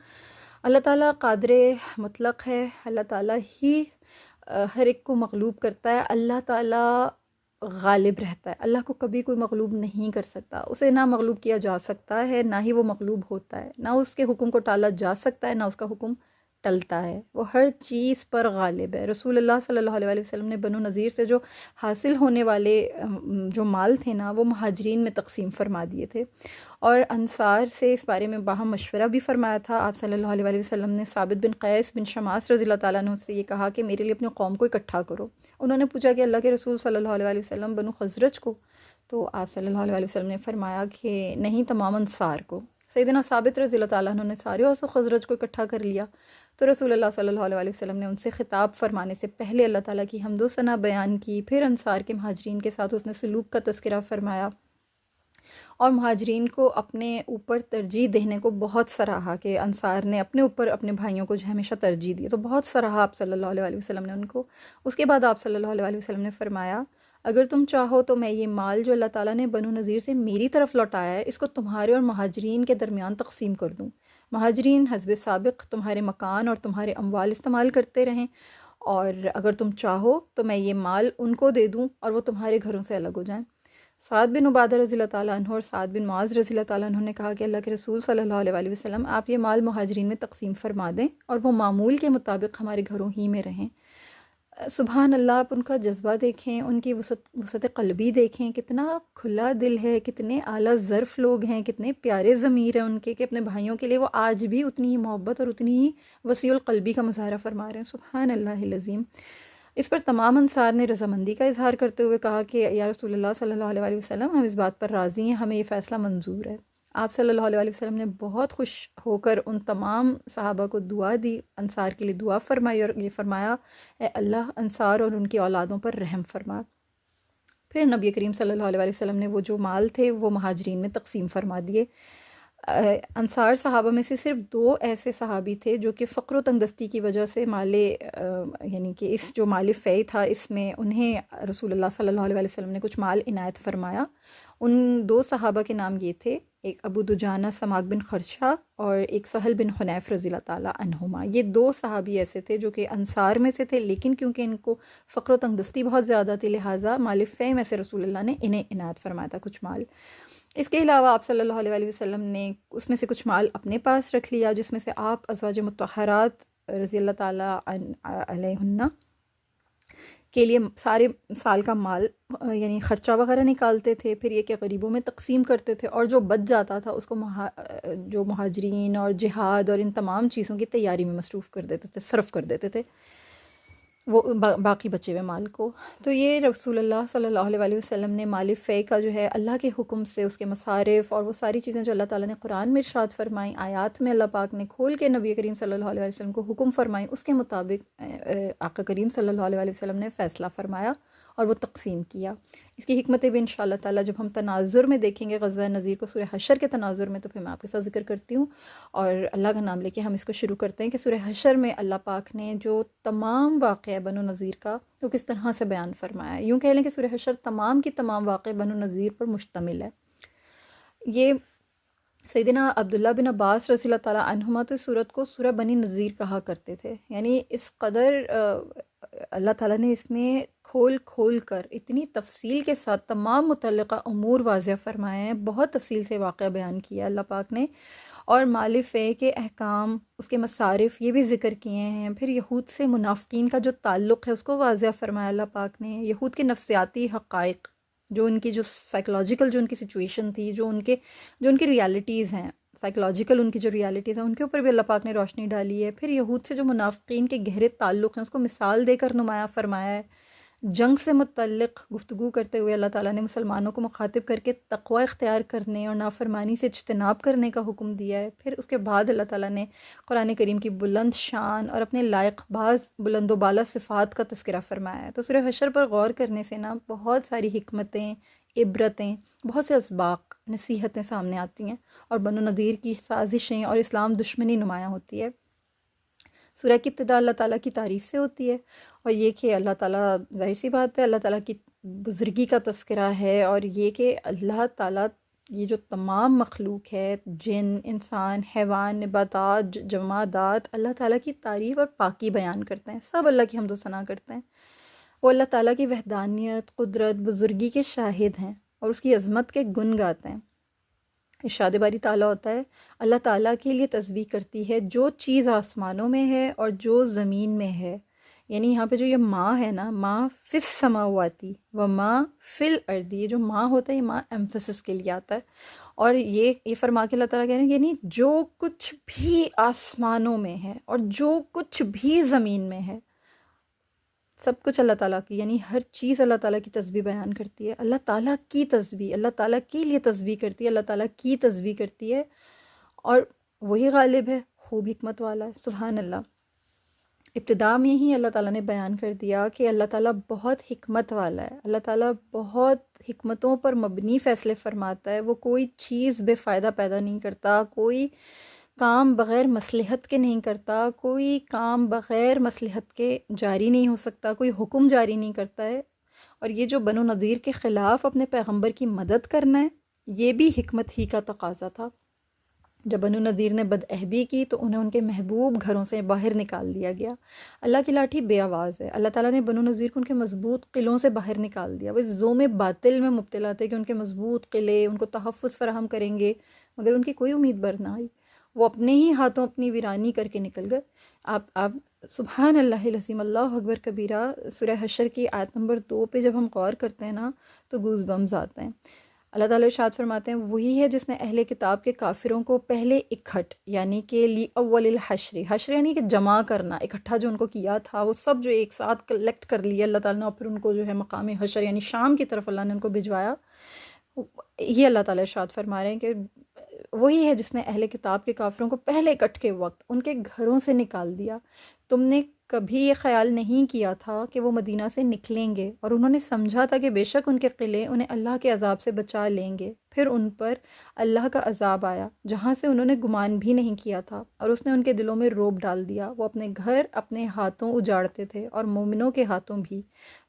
اللہ تعالیٰ قادر مطلق ہے. اللہ تعالیٰ ہی ہر ایک کو مغلوب کرتا ہے. اللہ تعالیٰ غالب رہتا ہے. اللہ کو کبھی کوئی مغلوب نہیں کر سکتا. اسے نہ مغلوب کیا جا سکتا ہے، نہ ہی وہ مغلوب ہوتا ہے. نہ اس کے حکم کو ٹالا جا سکتا ہے، نہ اس کا حکم ٹلتا ہے. وہ ہر چیز پر غالب ہے. رسول اللہ صلی اللہ علیہ وسلم نے بنو نذیر سے جو حاصل ہونے والے جو مال تھے نا، وہ مہاجرین میں تقسیم فرما دیے تھے، اور انصار سے اس بارے میں باہم مشورہ بھی فرمایا تھا. آپ صلی اللہ علیہ وسلم نے ثابت بن قیس بن شماس رضی اللہ تعالیٰ عنہ سے یہ کہا کہ میرے لیے اپنے قوم کو اکٹھا کرو. انہوں نے پوچھا کہ اللہ کے رسول صلی اللہ علیہ وسلم بنو خزرج کو؟ تو آپ صلی اللہ علیہ وسلم نے فرمایا کہ نہیں، تمام انصار کو. سیدنا ثابت رضی اللہ تعالیٰ عنہ نے سارے اوس و خزرج کو اکٹھا کر لیا. تو رسول اللہ صلی اللہ علیہ وسلم نے ان سے خطاب فرمانے سے پہلے اللہ تعالیٰ کی حمد و ثنا بیان کی. پھر انصار کے مہاجرین کے ساتھ اس نے سلوک کا تذکرہ فرمایا، اور مہاجرین کو اپنے اوپر ترجیح دینے کو بہت سراہا کہ انصار نے اپنے اوپر اپنے بھائیوں کو جو ہمیشہ ترجیح دی. تو بہت سراہا آپ صلی اللہ علیہ وسلم نے ان کو. اس کے بعد آپ صلی اللہ علیہ وسلم نے فرمایا اگر تم چاہو تو میں یہ مال جو اللہ تعالیٰ نے بنو نذیر سے میری طرف لوٹایا ہے، اس کو تمہارے اور مہاجرین کے درمیان تقسیم کر دوں. مہاجرین حسب سابق تمہارے مکان اور تمہارے اموال استعمال کرتے رہیں، اور اگر تم چاہو تو میں یہ مال ان کو دے دوں اور وہ تمہارے گھروں سے الگ ہو جائیں. سعد بن عبادہ رضی اللہ تعالیٰ عنہ اور سعد بن معاذ رضی اللہ تعالیٰ عنہ نے کہا کہ اللہ کے رسول صلی اللہ علیہ وسلم آپ یہ مال مہاجرین میں تقسیم فرما دیں اور وہ معمول کے مطابق ہمارے گھروں ہی میں رہیں. سبحان اللہ، آپ ان کا جذبہ دیکھیں، ان کی وسعت قلبی دیکھیں، کتنا کھلا دل ہے، کتنے اعلیٰ ظرف لوگ ہیں، کتنے پیارے ضمیر ہیں ان کے کہ اپنے بھائیوں کے لیے وہ آج بھی اتنی ہی محبت اور اتنی ہی وسیع القلبی کا مظاہرہ فرما رہے ہیں. سبحان اللہ العظیم. اس پر تمام انصار نے رضامندی کا اظہار کرتے ہوئے کہا کہ یا رسول اللہ صلی اللہ علیہ وسلم، ہم اس بات پر راضی ہیں، ہمیں یہ فیصلہ منظور ہے. آپ صلی اللہ علیہ وسلم نے بہت خوش ہو کر ان تمام صحابہ کو دعا دی، انصار کے لیے دعا فرمائی اور یہ فرمایا اے اللہ انصار اور ان کی اولادوں پر رحم فرما. پھر نبی کریم صلی اللہ علیہ وسلم نے وہ جو مال تھے وہ مہاجرین میں تقسیم فرما دیے. انصار صحابہ میں سے صرف 2 ایسے صحابی تھے جو کہ فقر و تنگدستی کی وجہ سے یعنی کہ اس جو مال فیء تھا اس میں انہیں رسول اللہ صلی اللہ علیہ وسلم نے کچھ مال عنایت فرمایا. ان دو صحابہ کے نام یہ تھے، ایک ابو دجانہ سماک بن خرشہ اور ایک سہل بن حنیف رضی اللہ تعالیٰ عنہما۔ یہ دو صحابی ایسے تھے جو کہ انصار میں سے تھے، لیکن کیونکہ ان کو فقر و تنگدستی بہت زیادہ تھی، لہٰذا مال فے میں سے رسول اللہ نے انہیں عنایت فرمایا تھا کچھ مال۔ اس کے علاوہ آپ صلی اللہ علیہ وآلہ وسلم نے اس میں سے کچھ مال اپنے پاس رکھ لیا، جس میں سے آپ ازواج مطہرات رضی اللہ تعالیٰ علیہن کے لیے سارے سال کا مال یعنی خرچہ وغیرہ نکالتے تھے، پھر یہ کہ غریبوں میں تقسیم کرتے تھے، اور جو بچ جاتا تھا اس کو جو مہاجرین اور جہاد اور ان تمام چیزوں کی تیاری میں مصروف کر دیتے تھے، صرف کر دیتے تھے وہ باقی بچے ہوئے مال کو۔ تو یہ رسول اللہ صلی اللہ علیہ وآلہ وسلم نے مال فے کا جو ہے اللہ کے حکم سے اس کے مصارف اور وہ ساری چیزیں جو اللہ تعالیٰ نے قرآن میں ارشاد فرمائیں، آیات میں اللہ پاک نے کھول کے نبی کریم صلی اللہ علیہ وآلہ وسلم کو حکم فرمائیں، اس کے مطابق آقا کریم صلی اللہ علیہ وآلہ وسلم نے فیصلہ فرمایا اور وہ تقسیم کیا۔ اس کی حکمتیں بھی انشاءاللہ تعالیٰ جب ہم تناظر میں دیکھیں گے غزوہ نذیر کو، سورہ حشر کے تناظر میں، تو پھر میں آپ کے ساتھ ذکر کرتی ہوں، اور اللہ کا نام لے کے ہم اس کو شروع کرتے ہیں کہ سورہ حشر میں اللہ پاک نے جو تمام واقعہ بنو نذیر کا وہ کس طرح سے بیان فرمایا ہے۔ یوں کہہ لیں کہ سورہ حشر تمام کی تمام واقعہ بنو نذیر پر مشتمل ہے۔ یہ سیدنا عبداللہ بن عباس رضی اللہ تعالیٰ عنہما تو اس سورت کو سورہ بنی نذیر کہا کرتے تھے، یعنی اس قدر اللہ تعالیٰ نے اس میں کھول کھول کر اتنی تفصیل کے ساتھ تمام متعلقہ امور واضح فرمائے ہیں، بہت تفصیل سے واقعہ بیان کیا اللہ پاک نے، اور مال فے کے احکام، اس کے مصارف یہ بھی ذکر کیے ہیں۔ پھر یہود سے منافقین کا جو تعلق ہے اس کو واضح فرمایا اللہ پاک نے، یہود کے نفسیاتی حقائق، جو ان کی جو سائیکلوجیکل جو ان کی سچویشن تھی، جو ان کی ریالٹیز ہیں، سائیکلوجیکل ان کی جو ریالٹیز ہیں، ان کے اوپر بھی اللہ پاک نے روشنی ڈالی ہے۔ پھر یہود سے جو منافقین کے گہرے تعلق ہیں اس کو مثال دے کر نمایاں فرمایا ہے۔ جنگ سے متعلق گفتگو کرتے ہوئے اللہ تعالیٰ نے مسلمانوں کو مخاطب کر کے تقوی اختیار کرنے اور نافرمانی سے اجتناب کرنے کا حکم دیا ہے۔ پھر اس کے بعد اللہ تعالیٰ نے قرآن کریم کی بلند شان اور اپنے لائق باز بلند و بالا صفات کا تذکرہ فرمایا ہے۔ تو سورہ حشر پر غور کرنے سے نا بہت ساری حکمتیں، عبرتیں، بہت سے اسباق، نصیحتیں سامنے آتی ہیں، اور بنو نذیر کی سازشیں اور اسلام دشمنی نمایاں ہوتی ہے۔ سورہ کی ابتدا اللہ تعالیٰ کی تعریف سے ہوتی ہے، اور یہ کہ اللہ تعالیٰ، ظاہر سی بات ہے، اللہ تعالیٰ کی بزرگی کا تذکرہ ہے، اور یہ کہ اللہ تعالیٰ یہ جو تمام مخلوق ہے، جن، انسان، حیوان، نباتات، جمادات، اللہ تعالیٰ کی تعریف اور پاکی بیان کرتے ہیں، سب اللہ کی حمد و ثنا کرتے ہیں۔ وہ اللہ تعالیٰ کی وحدانیت، قدرت، بزرگی کے شاہد ہیں اور اس کی عظمت کے گن گاتے ہیں۔ ارشاد باری تعالیٰ ہوتا ہے، اللہ تعالیٰ کے لیے تسبیح کرتی ہے جو چیز آسمانوں میں ہے اور جو زمین میں ہے، یعنی یہاں پہ جو یہ ماں ہے نا، ماں فی السماواتی و ماں فی الارض، یہ جو ماں ہوتا ہے یہ ماں ایمفسس کے لیے آتا ہے، اور یہ فرما کے اللہ تعالیٰ کہہ رہے ہیں یعنی جو کچھ بھی آسمانوں میں ہے اور جو کچھ بھی زمین میں ہے، سب کچھ اللہ تعالیٰ کی، یعنی ہر چیز اللہ تعالیٰ کی تسبیح بیان کرتی ہے، اللہ تعالیٰ کی تسبیح، اللہ تعالیٰ کے لیے تسبیح کرتی ہے، اللہ تعالیٰ کی تسبیح کرتی ہے، اور وہی غالب ہے، خوب حکمت والا ہے، سبحان اللہ۔ ابتدا میں ہی اللہ تعالیٰ نے بیان کر دیا کہ اللہ تعالیٰ بہت حکمت والا ہے، اللہ تعالیٰ بہت حکمتوں پر مبنی فیصلے فرماتا ہے، وہ کوئی چیز بے فائدہ پیدا نہیں کرتا، کوئی کام بغیر مصلحت کے نہیں کرتا، کوئی کام بغیر مصلحت کے جاری نہیں ہو سکتا، کوئی حکم جاری نہیں کرتا ہے، اور یہ جو بنو نذیر کے خلاف اپنے پیغمبر کی مدد کرنا ہے، یہ بھی حکمت ہی کا تقاضا تھا۔ جب بنو نذیر نے بدعہدی کی تو انہیں ان کے محبوب گھروں سے باہر نکال دیا گیا۔ اللہ کی لاٹھی بے آواز ہے، اللہ تعالیٰ نے بنو نذیر کو ان کے مضبوط قلعوں سے باہر نکال دیا۔ وہ اس ذوم باطل میں مبتلا تھے کہ ان کے مضبوط قلعے ان کو تحفظ فراہم کریں گے، مگر ان کی کوئی امید بر نہ آئی، وہ اپنے ہی ہاتھوں اپنی ویرانی کر کے نکل گئے۔ آپ سبحان اللہ العظیم، اللہ اکبر کبیرہ، سورہ حشر کی آیت نمبر 2 پہ جب ہم غور کرتے ہیں نا تو گوز بمز آتے ہیں۔ اللہ تعالیٰ ارشاد فرماتے ہیں، وہی ہے جس نے اہل کتاب کے کافروں کو پہلے اکٹھ، یعنی کہ لی اول الحشر، حشر یعنی کہ جمع کرنا، اکٹھا جو ان کو کیا تھا وہ سب جو ایک ساتھ کلیکٹ کر لیا اللہ تعالیٰ نے، اور پھر ان کو جو ہے مقام حشر یعنی شام کی طرف اللہ نے ان کو بھجوایا۔ یہ اللہ تعالیٰ ارشاد فرما رہے ہیں کہ وہی ہے جس نے اہل کتاب کے کافروں کو پہلے اکٹھ کے وقت ان کے گھروں سے نکال دیا۔ تم نے کبھی یہ خیال نہیں کیا تھا کہ وہ مدینہ سے نکلیں گے، اور انہوں نے سمجھا تھا کہ بے شک ان کے قلعے انہیں اللہ کے عذاب سے بچا لیں گے، پھر ان پر اللہ کا عذاب آیا جہاں سے انہوں نے گمان بھی نہیں کیا تھا، اور اس نے ان کے دلوں میں رعب ڈال دیا، وہ اپنے گھر اپنے ہاتھوں اجاڑتے تھے اور مومنوں کے ہاتھوں بھی،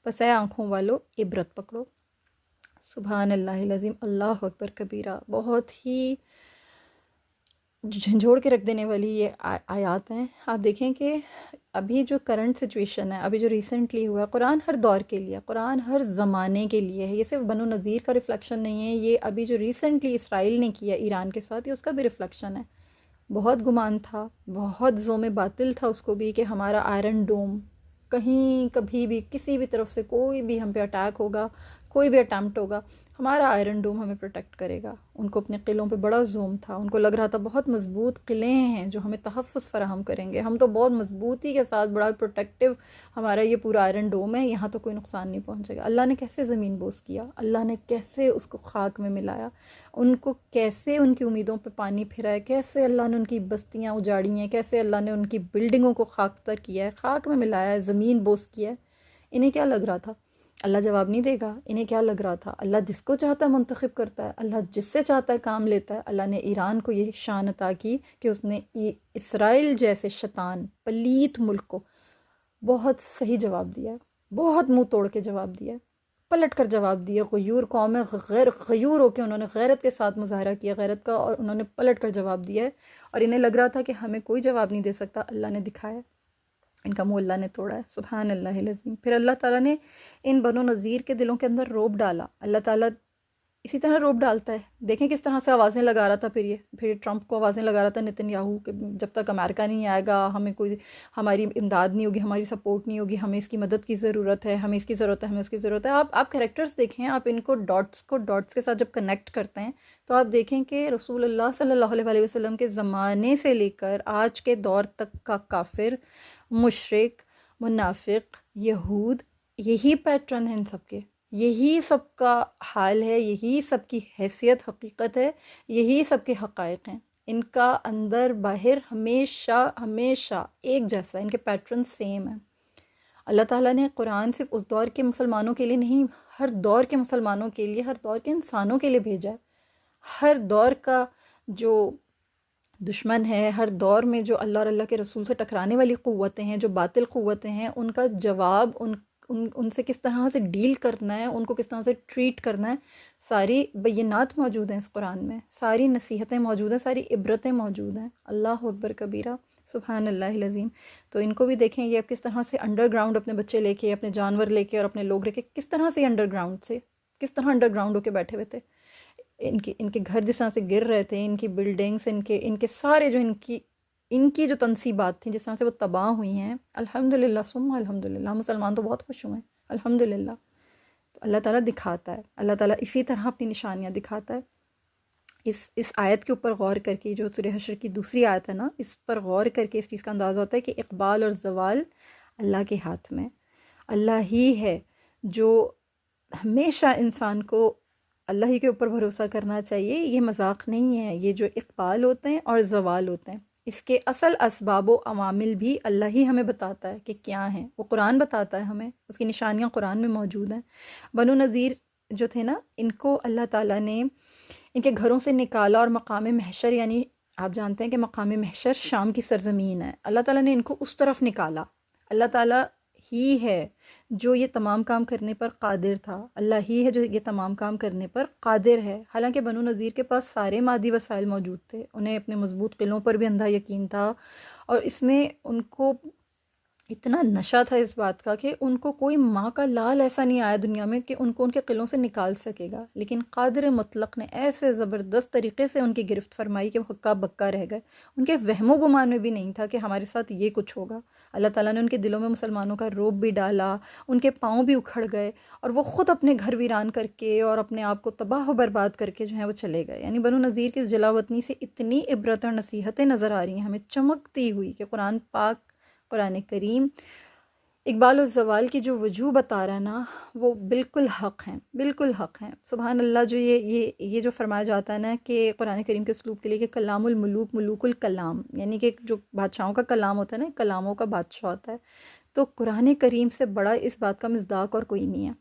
پس اے آنکھوں والو عبرت پکڑو۔ سبحان اللہ العظیم، اللہ اکبر کبیرہ، بہت ہی جھنجھوڑ کے رکھ دینے والی یہ آیات ہیں۔ آپ دیکھیں کہ ابھی جو کرنٹ سچویشن ہے، ابھی جو ریسنٹلی ہوا ہے، قرآن ہر دور کے لیے، قرآن ہر زمانے کے لیے ہے۔ یہ صرف بنو نذیر کا ریفلیکشن نہیں ہے، یہ ابھی جو ریسنٹلی اسرائیل نے کیا ایران کے ساتھ، یہ اس کا بھی ریفلیکشن ہے۔ بہت گمان تھا، بہت زوم باطل تھا اس کو بھی، کہ ہمارا آئرن ڈوم کہیں کبھی بھی کسی بھی طرف سے کوئی بھی ہم پہ اٹیک ہوگا، کوئی بھی اٹیمپٹ ہوگا، ہمارا آئرن ڈوم ہمیں پروٹیکٹ کرے گا۔ ان کو اپنے قلعوں پہ بڑا زوم تھا، ان کو لگ رہا تھا بہت مضبوط قلعے ہیں جو ہمیں تحفظ فراہم کریں گے، ہم تو بہت مضبوطی کے ساتھ بڑا پروٹیکٹیو ہمارا یہ پورا آئرن ڈوم ہے، یہاں تو کوئی نقصان نہیں پہنچے گا۔ اللہ نے کیسے زمین بوس کیا، اللہ نے کیسے اس کو خاک میں ملایا، ان کو کیسے ان کی امیدوں پہ پانی پھرایا، کیسے اللہ نے ان کی بستیاں اجاڑی ہیں، کیسے اللہ نے ان کی بلڈنگوں کو خاک تر کیا ہے، خاک میں ملایا ہے، زمین بوس کیا ہے۔ انہیں کیا لگ رہا تھا اللہ جواب نہیں دے گا؟ انہیں کیا لگ رہا تھا اللہ جس کو چاہتا ہے منتخب کرتا ہے، اللہ جس سے چاہتا ہے کام لیتا ہے۔ اللہ نے ایران کو یہ شان عطا کی کہ اس نے اسرائیل جیسے شیطان پلیت ملک کو بہت صحیح جواب دیا ہے، بہت منہ توڑ کے جواب دیا ہے، پلٹ کر جواب دیا۔ غیور قوم ہے، غیر غیور ہو کے انہوں نے غیرت کے ساتھ مظاہرہ کیا غیرت کا، اور انہوں نے پلٹ کر جواب دیا ہے، اور انہیں لگ رہا تھا کہ ہمیں کوئی جواب نہیں دے سکتا، اللہ نے دکھایا، ان کا منہ اللہ نے توڑا ہے۔ سبحان اللہ العظیم۔ پھر اللہ تعالیٰ نے ان بنو نذیر کے دلوں کے اندر روب ڈالا۔ اللہ تعالیٰ اسی طرح روب ڈالتا ہے، دیکھیں کس طرح سے آوازیں لگا رہا تھا، پھر ٹرمپ کو آوازیں لگا رہا تھا نتن یاہو کہ جب تک امریکہ نہیں آئے گا ہمیں کوئی ہماری امداد نہیں ہوگی، ہماری سپورٹ نہیں ہوگی، ہمیں اس کی مدد کی ضرورت ہے، ہمیں اس کی ضرورت ہے، ہمیں اس کی ضرورت ہے۔ آپ کریکٹرز دیکھیں، آپ ان کو ڈاٹس کے ساتھ جب کنیکٹ کرتے ہیں تو آپ دیکھیں کہ رسول اللہ صلی اللہ علیہ وسلم کے زمانے سے لے کر آج کے دور تک کا کافر، مشرک، منافق، یہود، یہی پیٹرن ہیں ان سب کے، یہی سب کا حال ہے، یہی سب کی حیثیت حقیقت ہے، یہی سب کے حقائق ہیں۔ ان کا اندر باہر ہمیشہ ہمیشہ ایک جیسا، ان کے پیٹرن سیم ہیں۔ اللہ تعالیٰ نے قرآن صرف اس دور کے مسلمانوں کے لیے نہیں، ہر دور کے مسلمانوں کے لیے، ہر دور کے انسانوں کے لیے بھیجا ہے۔ ہر دور کا جو دشمن ہے، ہر دور میں جو اللہ اور اللہ کے رسول سے ٹکرانے والی قوتیں ہیں، جو باطل قوتیں ہیں، ان کا جواب ان سے کس طرح سے ڈیل کرنا ہے، ان کو کس طرح سے ٹریٹ کرنا ہے، ساری بینات موجود ہیں اس قرآن میں، ساری نصیحتیں موجود ہیں، ساری عبرتیں موجود ہیں۔ اللہ اکبر کبیرہ، سبحان اللہ العظیم۔ تو ان کو بھی دیکھیں، یہ اب کس طرح سے انڈر گراؤنڈ اپنے بچے لے کے، اپنے جانور لے کے اور اپنے لوگ لے کے کس طرح سے انڈر گراؤنڈ ہو کے بیٹھے ہوئے تھے۔ ان کے گھر جس طرح سے گر رہے تھے، ان کی بلڈنگز، ان کے سارے جو ان کی جو تنصیبات تھیں، جس طرح سے وہ تباہ ہوئی ہیں، الحمدللہ ثم الحمدللہ، مسلمان تو بہت خوش ہوئے ہیں، الحمدللہ۔ تو اللہ تعالیٰ دکھاتا ہے، اللہ تعالیٰ اسی طرح اپنی نشانیاں دکھاتا ہے۔ اس آیت کے اوپر غور کر کے، جو سورہ حشر کی دوسری آیت ہے نا، اس پر غور کر کے اس چیز کا اندازہ ہوتا ہے کہ اقبال اور زوال اللہ کے ہاتھ میں، اللہ ہی ہے جو ہمیشہ انسان کو اللہ ہی کے اوپر بھروسہ کرنا چاہیے۔ یہ مذاق نہیں ہے، یہ جو اقبال ہوتے ہیں اور زوال ہوتے ہیں، اس کے اصل اسباب و عوامل بھی اللہ ہی ہمیں بتاتا ہے کہ کیا ہیں، وہ قرآن بتاتا ہے ہمیں، اس کی نشانیاں قرآن میں موجود ہیں۔ بنو نذیر جو تھے نا، ان کو اللہ تعالیٰ نے ان کے گھروں سے نکالا، اور مقام محشر، یعنی آپ جانتے ہیں کہ مقام محشر شام کی سرزمین ہے، اللہ تعالیٰ نے ان کو اس طرف نکالا۔ اللہ تعالیٰ ہی ہے جو یہ تمام کام کرنے پر قادر تھا، اللہ ہی ہے جو یہ تمام کام کرنے پر قادر ہے۔ حالانکہ بنو نذیر کے پاس سارے مادی وسائل موجود تھے، انہیں اپنے مضبوط قلعوں پر بھی اندھا یقین تھا، اور اس میں ان کو اتنا نشہ تھا اس بات کا کہ ان کو کوئی ماں کا لال ایسا نہیں آیا دنیا میں کہ ان کو ان کے قلعوں سے نکال سکے گا، لیکن قادر مطلق نے ایسے زبردست طریقے سے ان کی گرفت فرمائی کہ وہ ہکا بکا رہ گئے۔ ان کے وہم و گمان میں بھی نہیں تھا کہ ہمارے ساتھ یہ کچھ ہوگا۔ اللہ تعالیٰ نے ان کے دلوں میں مسلمانوں کا رعب بھی ڈالا، ان کے پاؤں بھی اکھڑ گئے، اور وہ خود اپنے گھر ویران کر کے اور اپنے آپ کو تباہ و برباد کر کے جو ہیں وہ چلے گئے۔ یعنی بنو نذیر کی اس جلاوطنی سے اتنی عبرت اور نصیحتیں نظر آ رہی ہیں ہمیں چمکتی ہوئی کہ قرآن پاک، قرآن کریم اقبال و زوال کی جو وجوہ بتا رہا ہے نا، وہ بالکل حق ہیں، بالکل حق ہیں۔ سبحان اللہ۔ جو یہ جو فرمایا جاتا ہے نا کہ قرآن کریم کے اسلوب کے لیے کہ کلام الملوک ملوک الکلام، یعنی کہ جو بادشاہوں کا کلام ہوتا ہے نا، کلاموں کا بادشاہ ہوتا ہے، تو قرآن کریم سے بڑا اس بات کا مصداق اور کوئی نہیں ہے۔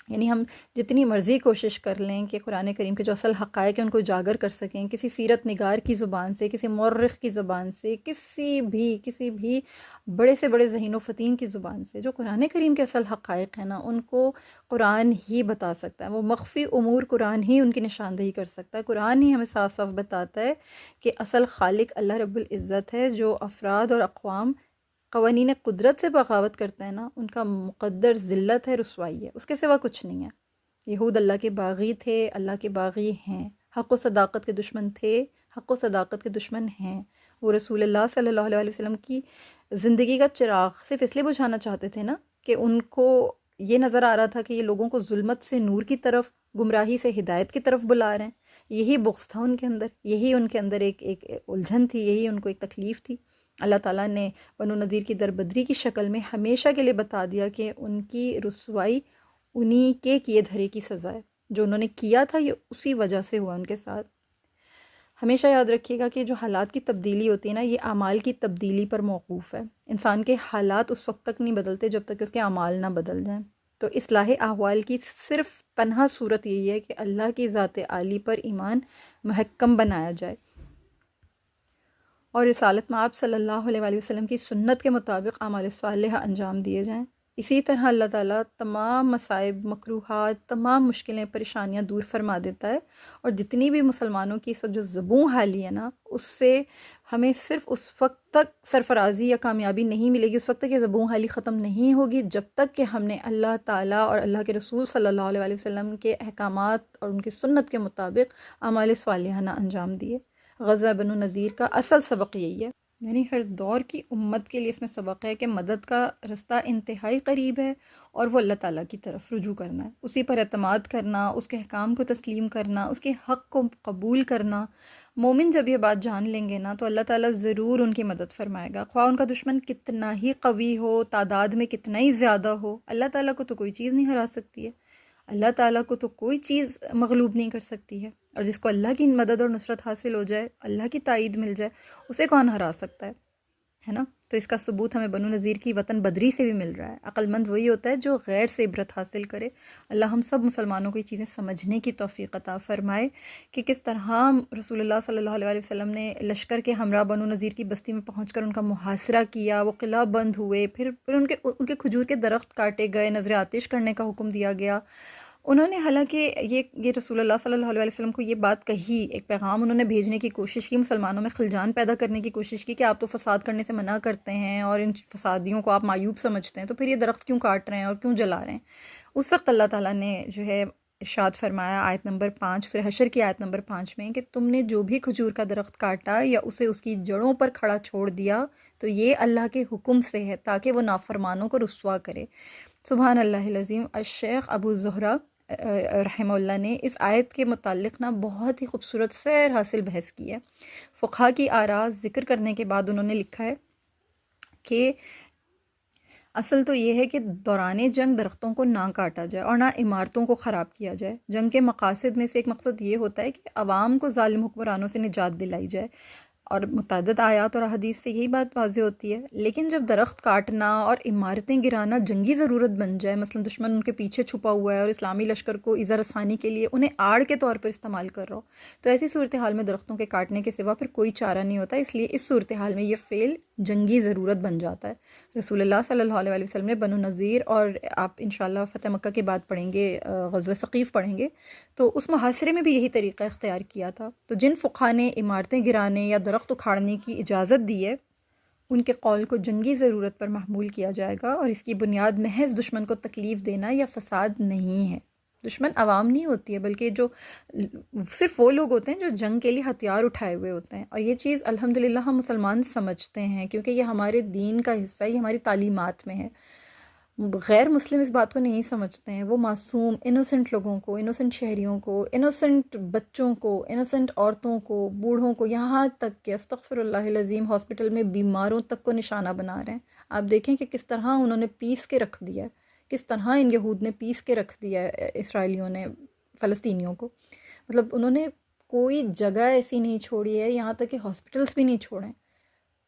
یعنی ہم جتنی مرضی کوشش کر لیں کہ قرآن کریم کے جو اصل حقائق ہیں ان کو اجاگر کر سکیں، کسی سیرت نگار کی زبان سے، کسی مورخ کی زبان سے، کسی بھی بڑے سے بڑے ذہین و فطین کی زبان سے، جو قرآن کریم کے اصل حقائق ہیں نا ان کو قرآن ہی بتا سکتا ہے۔ وہ مخفی امور قرآن ہی ان کی نشاندہی کر سکتا ہے۔ قرآن ہی ہمیں صاف صاف بتاتا ہے کہ اصل خالق اللہ رب العزت ہے۔ جو افراد اور اقوام قوانین قدرت سے بغاوت کرتے ہیں نا، ان کا مقدر ذلت ہے، رسوائی ہے، اس کے سوا کچھ نہیں ہے۔ یہود اللہ کے باغی تھے، اللہ کے باغی ہیں، حق و صداقت کے دشمن تھے، حق و صداقت کے دشمن ہیں۔ وہ رسول اللہ صلی اللہ علیہ وسلم کی زندگی کا چراغ صرف اس لیے بجھانا چاہتے تھے نا کہ ان کو یہ نظر آ رہا تھا کہ یہ لوگوں کو ظلمت سے نور کی طرف، گمراہی سے ہدایت کی طرف بلا رہے ہیں۔ یہی بغض تھا ان کے اندر، یہی ان کے اندر ایک الجھن تھی، یہی ان کو ایک تکلیف تھی۔ اللہ تعالیٰ نے بنو نذیر کی دربدری کی شکل میں ہمیشہ کے لیے بتا دیا کہ ان کی رسوائی انہی کے کیے دھرے کی سزا ہے۔ جو انہوں نے کیا تھا یہ اسی وجہ سے ہوا ان کے ساتھ۔ ہمیشہ یاد رکھیے گا کہ جو حالات کی تبدیلی ہوتی ہے نا، یہ اعمال کی تبدیلی پر موقوف ہے۔ انسان کے حالات اس وقت تک نہیں بدلتے جب تک کہ اس کے اعمال نہ بدل جائیں۔ تو اصلاح احوال کی صرف تنہا صورت یہی ہے کہ اللہ کی ذات عالی پر ایمان محکم بنایا جائے اور رسالت میں آپ صلی اللہ علیہ وآلہ وسلم کی سنت کے مطابق اعمال صالحہ انجام دیے جائیں۔ اسی طرح اللہ تعالیٰ تمام مصائب، مکروہات، تمام مشکلیں، پریشانیاں دور فرما دیتا ہے، اور جتنی بھی مسلمانوں کی اس وقت جو زبوں حالی ہے نا، اس سے ہمیں صرف اس وقت تک سرفرازی یا کامیابی نہیں ملے گی، اس وقت تک یہ زبوں حالی ختم نہیں ہوگی جب تک کہ ہم نے اللہ تعالیٰ اور اللہ کے رسول صلی اللہ علیہ وآلہ وسلم کے احکامات اور ان کی سنت کے مطابق اعمال صالحہ نہ انجام دیے۔ غزوہ بنو نذیر کا اصل سبق یہی ہے، یعنی ہر دور کی امت کے لیے اس میں سبق ہے کہ مدد کا رستہ انتہائی قریب ہے، اور وہ اللہ تعالیٰ کی طرف رجوع کرنا ہے، اسی پر اعتماد کرنا، اس کے احکام کو تسلیم کرنا، اس کے حق کو قبول کرنا۔ مومن جب یہ بات جان لیں گے نا تو اللہ تعالیٰ ضرور ان کی مدد فرمائے گا، خواہ ان کا دشمن کتنا ہی قوی ہو، تعداد میں کتنا ہی زیادہ ہو۔ اللہ تعالیٰ کو تو کوئی چیز نہیں ہرا سکتی ہے، اللہ تعالیٰ کو تو کوئی چیز مغلوب نہیں کر سکتی ہے، اور جس کو اللہ کی مدد اور نصرت حاصل ہو جائے، اللہ کی تائید مل جائے، اسے کون ہرا سکتا ہے نا؟ تو اس کا ثبوت ہمیں بنو نذیر کی وطن بدری سے بھی مل رہا ہے۔ عقل مند وہی ہوتا ہے جو غیر سے عبرت حاصل کرے۔ اللہ ہم سب مسلمانوں کو یہ چیزیں سمجھنے کی توفیق عطا فرمائے کہ کس طرح رسول اللہ صلی اللہ علیہ وسلم نے لشکر کے ہمراہ بنو نذیر کی بستی میں پہنچ کر ان کا محاصرہ کیا، وہ قلعہ بند ہوئے، پھر ان کے کھجور کے درخت کاٹے گئے، نذر آتش کرنے کا حکم دیا گیا۔ انہوں نے حالانکہ یہ رسول اللہ صلی اللہ علیہ وسلم کو یہ بات کہی، ایک پیغام انہوں نے بھیجنے کی کوشش کی، مسلمانوں میں خلجان پیدا کرنے کی کوشش کی کہ آپ تو فساد کرنے سے منع کرتے ہیں اور ان فسادیوں کو آپ معیوب سمجھتے ہیں، تو پھر یہ درخت کیوں کاٹ رہے ہیں اور کیوں جلا رہے ہیں؟ اس وقت اللہ تعالیٰ نے جو ہے ارشاد فرمایا آیت نمبر 5 سورہ حشر کی آیت نمبر 5 میں کہ تم نے جو بھی کھجور کا درخت کاٹا یا اسے اس کی جڑوں پر کھڑا چھوڑ دیا تو یہ اللہ کے حکم سے ہے تاکہ وہ نافرمانوں کو رسوا کرے۔ سبحان اللہ العظیم۔ الشیخ ابو زہرہ رحمہ اللہ نے اس آیت کے متعلق نا بہت ہی خوبصورت سیر حاصل بحث کی ہے۔ فقہا کی آراء ذکر کرنے کے بعد انہوں نے لکھا ہے کہ اصل تو یہ ہے کہ دوران جنگ درختوں کو نہ کاٹا جائے اور نہ عمارتوں کو خراب کیا جائے۔ جنگ کے مقاصد میں سے ایک مقصد یہ ہوتا ہے کہ عوام کو ظالم حکمرانوں سے نجات دلائی جائے، اور متعدد آیات اور حدیث سے یہی بات واضح ہوتی ہے۔ لیکن جب درخت کاٹنا اور عمارتیں گرانا جنگی ضرورت بن جائے، مثلا دشمن ان کے پیچھے چھپا ہوا ہے اور اسلامی لشکر کو ایذا رسانی کے لیے انہیں آڑ کے طور پر استعمال کر رہا ہو، تو ایسی صورتحال میں درختوں کے کاٹنے کے سوا پھر کوئی چارہ نہیں ہوتا۔ اس لیے اس صورتحال میں یہ فعل جنگی ضرورت بن جاتا ہے۔ رسول اللہ صلی اللہ علیہ وسلم نے بنو نذیر، اور آپ انشاءاللہ فتح مکہ کے بعد پڑھیں گے، غزوہ ثقیف پڑھیں گے، تو اس محاصرے میں بھی یہی طریقہ اختیار کیا تھا۔ تو جن فقہا نے عمارتیں گرانے یا درخت اکھاڑنے کی اجازت دی ہے، ان کے قول کو جنگی ضرورت پر محمول کیا جائے گا، اور اس کی بنیاد محض دشمن کو تکلیف دینا یا فساد نہیں ہے۔ دشمن عوام نہیں ہوتی ہے، بلکہ جو صرف وہ لوگ ہوتے ہیں جو جنگ کے لیے ہتھیار اٹھائے ہوئے ہوتے ہیں، اور یہ چیز الحمدللہ ہم مسلمان سمجھتے ہیں کیونکہ یہ ہمارے دین کا حصہ ہے، یہ ہماری تعلیمات میں ہے۔ غیر مسلم اس بات کو نہیں سمجھتے ہیں، وہ معصوم انوسنٹ لوگوں کو، انوسنٹ شہریوں کو، انوسنٹ بچوں کو، انوسنٹ عورتوں کو، بوڑھوں کو، یہاں تک کہ استغفر اللہ العظیم ہاسپٹل میں بیماروں تک کو نشانہ بنا رہے ہیں۔ آپ دیکھیں کہ کس طرح انہوں نے پیس کے رکھ دیا ہے، کس طرح ان یہود نے پیس کے رکھ دیا ہے اسرائیلیوں نے فلسطینیوں کو، مطلب انہوں نے کوئی جگہ ایسی نہیں چھوڑی ہے، یہاں تک کہ ہاسپٹلس بھی نہیں چھوڑیں۔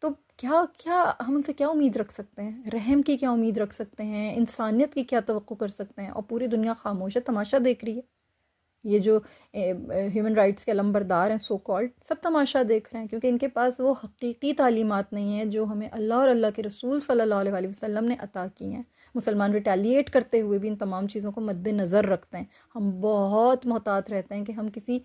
تو کیا کیا ہم ان سے کیا امید رکھ سکتے ہیں؟ رحم کی کیا امید رکھ سکتے ہیں؟ انسانیت کی کیا توقع کر سکتے ہیں؟ اور پوری دنیا خاموش ہے، تماشا دیکھ رہی ہے. یہ جو ہیومن رائٹس کے علمبردار ہیں سو کالڈ، سب تماشا دیکھ رہے ہیں، کیونکہ ان کے پاس وہ حقیقی تعلیمات نہیں ہیں جو ہمیں اللہ اور اللہ کے رسول صلی اللہ علیہ وسلم نے عطا کی ہیں. مسلمان ریٹیلیٹ کرتے ہوئے بھی ان تمام چیزوں کو مد نظر رکھتے ہیں. ہم بہت محتاط رہتے ہیں کہ ہم کسی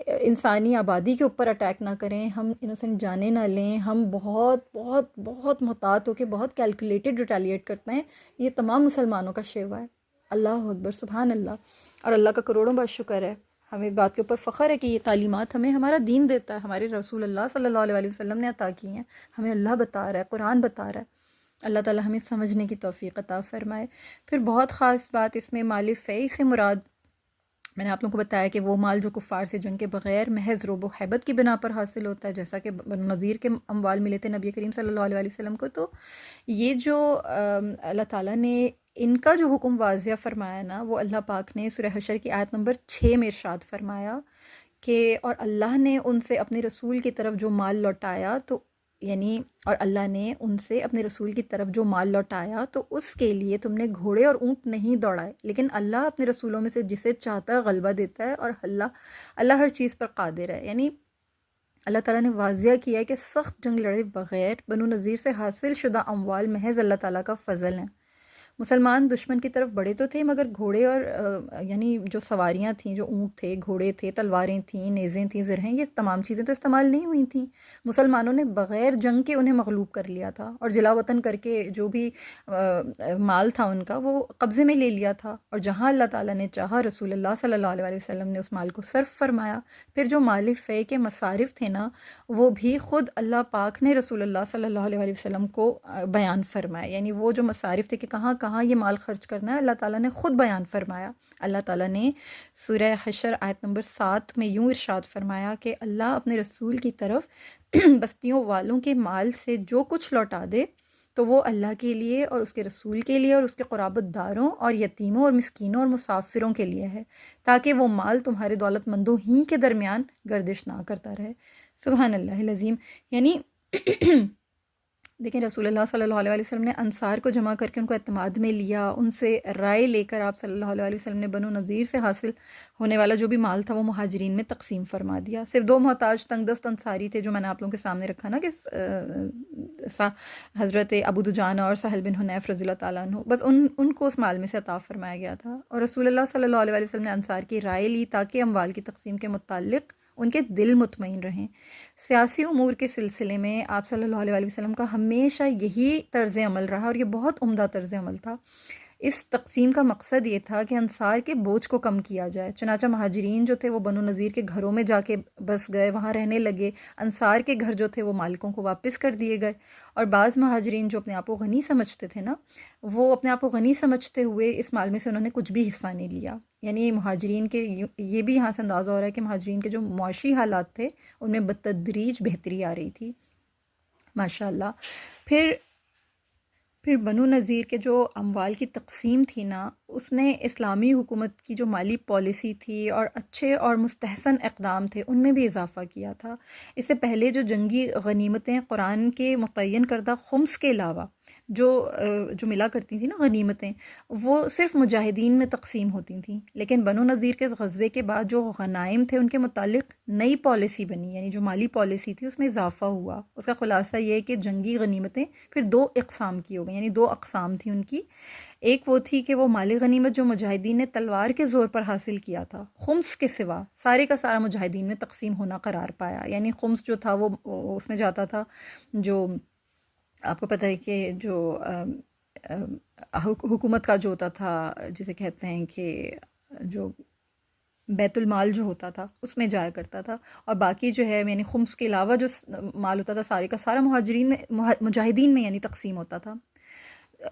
انسانی آبادی کے اوپر اٹیک نہ کریں، ہم انوسنٹ جانے نہ لیں. ہم بہت بہت بہت محتاط ہو کے بہت کیلکولیٹڈ ریٹیلیٹ کرتے ہیں. یہ تمام مسلمانوں کا شیوا ہے. اللہ اکبر، سبحان اللہ. اور اللہ کا کروڑوں بار شکر ہے، ہمیں اس بات کے اوپر فخر ہے کہ یہ تعلیمات ہمیں ہمارا دین دیتا ہے، ہمارے رسول اللہ صلی اللہ علیہ وسلم نے عطا کی ہیں. ہمیں اللہ بتا رہا ہے، قرآن بتا رہا ہے. اللہ تعالی ہمیں سمجھنے کی توفیق عطا فرمائے. پھر بہت خاص بات اس میں مال فیء سے مراد، میں نے آپ لوگوں کو بتایا کہ وہ مال جو کفار سے جنگ کے بغیر محض رعب و حیبت کی بنا پر حاصل ہوتا ہے، جیسا کہ بنو نذیر کے اموال ملے تھے نبی کریم صلی اللہ علیہ وسلم کو. تو یہ جو اللہ تعالیٰ نے ان کا جو حکم واضح فرمایا نا، وہ اللہ پاک نے سورہ حشر کی آیت نمبر 6 میں ارشاد فرمایا کہ اور اللہ نے ان سے اپنے رسول کی طرف جو مال لوٹایا، تو یعنی اور اللہ نے ان سے اپنے رسول کی طرف جو مال لوٹایا تو اس کے لیے تم نے گھوڑے اور اونٹ نہیں دوڑائے، لیکن اللہ اپنے رسولوں میں سے جسے چاہتا ہے غلبہ دیتا ہے، اور اللہ ہر چیز پر قادر ہے. یعنی اللہ تعالیٰ نے واضح کیا ہے کہ سخت جنگ لڑے بغیر بنو نذیر سے حاصل شدہ اموال محض اللہ تعالیٰ کا فضل ہیں. مسلمان دشمن کی طرف بڑے تو تھے، مگر گھوڑے اور یعنی جو سواریاں تھیں، جو اونٹ تھے، گھوڑے تھے، تلواریں تھیں، نیزیں تھیں، زرہیں، یہ تمام چیزیں تو استعمال نہیں ہوئی تھیں. مسلمانوں نے بغیر جنگ کے انہیں مغلوب کر لیا تھا، اور جلا وطن کر کے جو بھی مال تھا ان کا وہ قبضے میں لے لیا تھا. اور جہاں اللہ تعالیٰ نے چاہا رسول اللہ صلی اللہ علیہ وسلم نے اس مال کو صرف فرمایا. پھر جو مال فیء کے مصارف تھے نا، وہ بھی خود اللہ پاک نے رسول اللہ صلی اللہ علیہ وسلم کو بیان فرمایا. یعنی وہ جو مصارف تھے کہ کہاں کہاں یہ مال خرچ کرنا ہے، اللہ تعالیٰ نے خود بیان فرمایا. اللہ تعالیٰ نے سورہ حشر آیت نمبر 7 میں یوں ارشاد فرمایا کہ اللہ اپنے رسول کی طرف بستیوں والوں کے مال سے جو کچھ لوٹا دے تو وہ اللہ کے لیے اور اس کے رسول کے لیے اور اس کے قرابت داروں اور یتیموں اور مسکینوں اور مسافروں کے لیے ہے، تاکہ وہ مال تمہارے دولت مندوں ہی کے درمیان گردش نہ کرتا رہے. سبحان اللہ العظیم. یعنی دیکھیں رسول اللہ صلی اللہ علیہ وسلم نے انصار کو جمع کر کے ان کو اعتماد میں لیا، ان سے رائے لے کر آپ صلی اللہ علیہ وسلم نے بنو نذیر سے حاصل ہونے والا جو بھی مال تھا وہ مہاجرین میں تقسیم فرما دیا. صرف 2 محتاج تنگ دست انصاری تھے جو میں نے آپ لوگوں کے سامنے رکھا نا، کہ حضرت ابو دجانہ اور سہل بن حنیف رضی اللہ تعالیٰ عنہ، بس ان کو اس مال میں سے عطا فرمایا گیا تھا. اور رسول اللہ صلی اللہ علیہ وسلم نے انصار کی رائے لی تاکہ اموال کی تقسیم کے متعلق ان کے دل مطمئن رہیں. سیاسی امور کے سلسلے میں آپ صلی اللہ علیہ وسلم کا ہمیشہ یہی طرز عمل رہا، اور یہ بہت عمدہ طرز عمل تھا. اس تقسیم کا مقصد یہ تھا کہ انصار کے بوجھ کو کم کیا جائے. چنانچہ مہاجرین جو تھے وہ بنو نذیر کے گھروں میں جا کے بس گئے، وہاں رہنے لگے. انصار کے گھر جو تھے وہ مالکوں کو واپس کر دیے گئے. اور بعض مہاجرین جو اپنے آپ کو غنی سمجھتے تھے نا، وہ اپنے آپ کو غنی سمجھتے ہوئے اس مال میں سے انہوں نے کچھ بھی حصہ نہیں لیا. یعنی مہاجرین کے یہ بھی یہاں سے اندازہ ہو رہا ہے کہ مہاجرین کے جو معاشی حالات تھے ان میں بتدریج بہتری آ رہی تھی ماشاء اللہ. پھر بنو نذیر کے جو اموال کی تقسیم تھی نا، اس نے اسلامی حکومت کی جو مالی پالیسی تھی اور اچھے اور مستحسن اقدام تھے ان میں بھی اضافہ کیا تھا. اس سے پہلے جو جنگی غنیمتیں قرآن کے متعین کردہ خمس کے علاوہ جو ملا کرتی تھیں نا غنیمتیں، وہ صرف مجاہدین میں تقسیم ہوتی تھیں. لیکن بنو نذیر کے غزوے کے بعد جو غنائم تھے ان کے متعلق نئی پالیسی بنی، یعنی جو مالی پالیسی تھی اس میں اضافہ ہوا. اس کا خلاصہ یہ ہے کہ جنگی غنیمتیں پھر 2 اقسام کی ہو گئی، یعنی 2 اقسام تھیں ان کی. ایک وہ تھی کہ وہ مالی غنیمت جو مجاہدین نے تلوار کے زور پر حاصل کیا تھا، خمس کے سوا سارے کا سارا مجاہدین میں تقسیم ہونا قرار پایا. یعنی خمس جو تھا وہ اس میں جاتا تھا، جو آپ کو پتہ ہے کہ جو حکومت کا جو ہوتا تھا، جسے کہتے ہیں کہ جو بیت المال جو ہوتا تھا اس میں جایا کرتا تھا. اور باقی جو ہے یعنی خمس کے علاوہ جو مال ہوتا تھا سارے کا سارا مجاہدین میں یعنی تقسیم ہوتا تھا.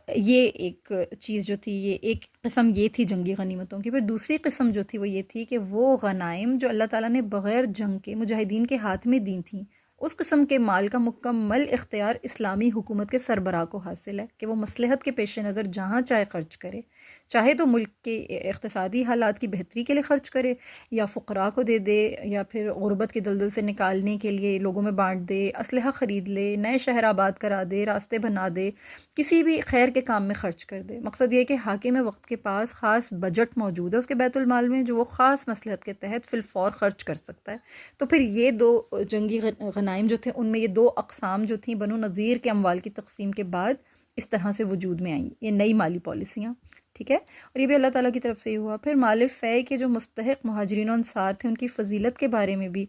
یہ ایک چیز جو تھی، یہ ایک قسم یہ تھی جنگی غنیمتوں کی. پھر دوسری قسم جو تھی وہ یہ تھی کہ وہ غنائم جو اللہ تعالیٰ نے بغیر جنگ کے مجاہدین کے ہاتھ میں دی تھیں، اس قسم کے مال کا مکمل اختیار اسلامی حکومت کے سربراہ کو حاصل ہے کہ وہ مصلحت کے پیش نظر جہاں چاہے خرچ کرے، چاہے تو ملک کے اقتصادی حالات کی بہتری کے لیے خرچ کرے، یا فقراء کو دے دے، یا پھر غربت کے دلدل سے نکالنے کے لیے لوگوں میں بانٹ دے، اسلحہ خرید لے، نئے شہر آباد کرا دے، راستے بنا دے، کسی بھی خیر کے کام میں خرچ کر دے۔ مقصد یہ ہے کہ حاکم وقت کے پاس خاص بجٹ موجود ہے اس کے بیت المال میں، جو وہ خاص مصلحت کے تحت فی الفور خرچ کر سکتا ہے۔ تو پھر یہ دو جنگی غنائم جو تھے، ان میں یہ دو اقسام جو تھیں بنو نذیر کے اموال کی تقسیم کے بعد اس طرح سے وجود میں آئیں، یہ نئی مالی پالیسیاں، ٹھیک ہے۔ اور یہ بھی اللہ تعالیٰ کی طرف سے ہی ہوا۔ پھر مال فے کے جو مستحق مہاجرین و انصار تھے، ان کی فضیلت کے بارے میں بھی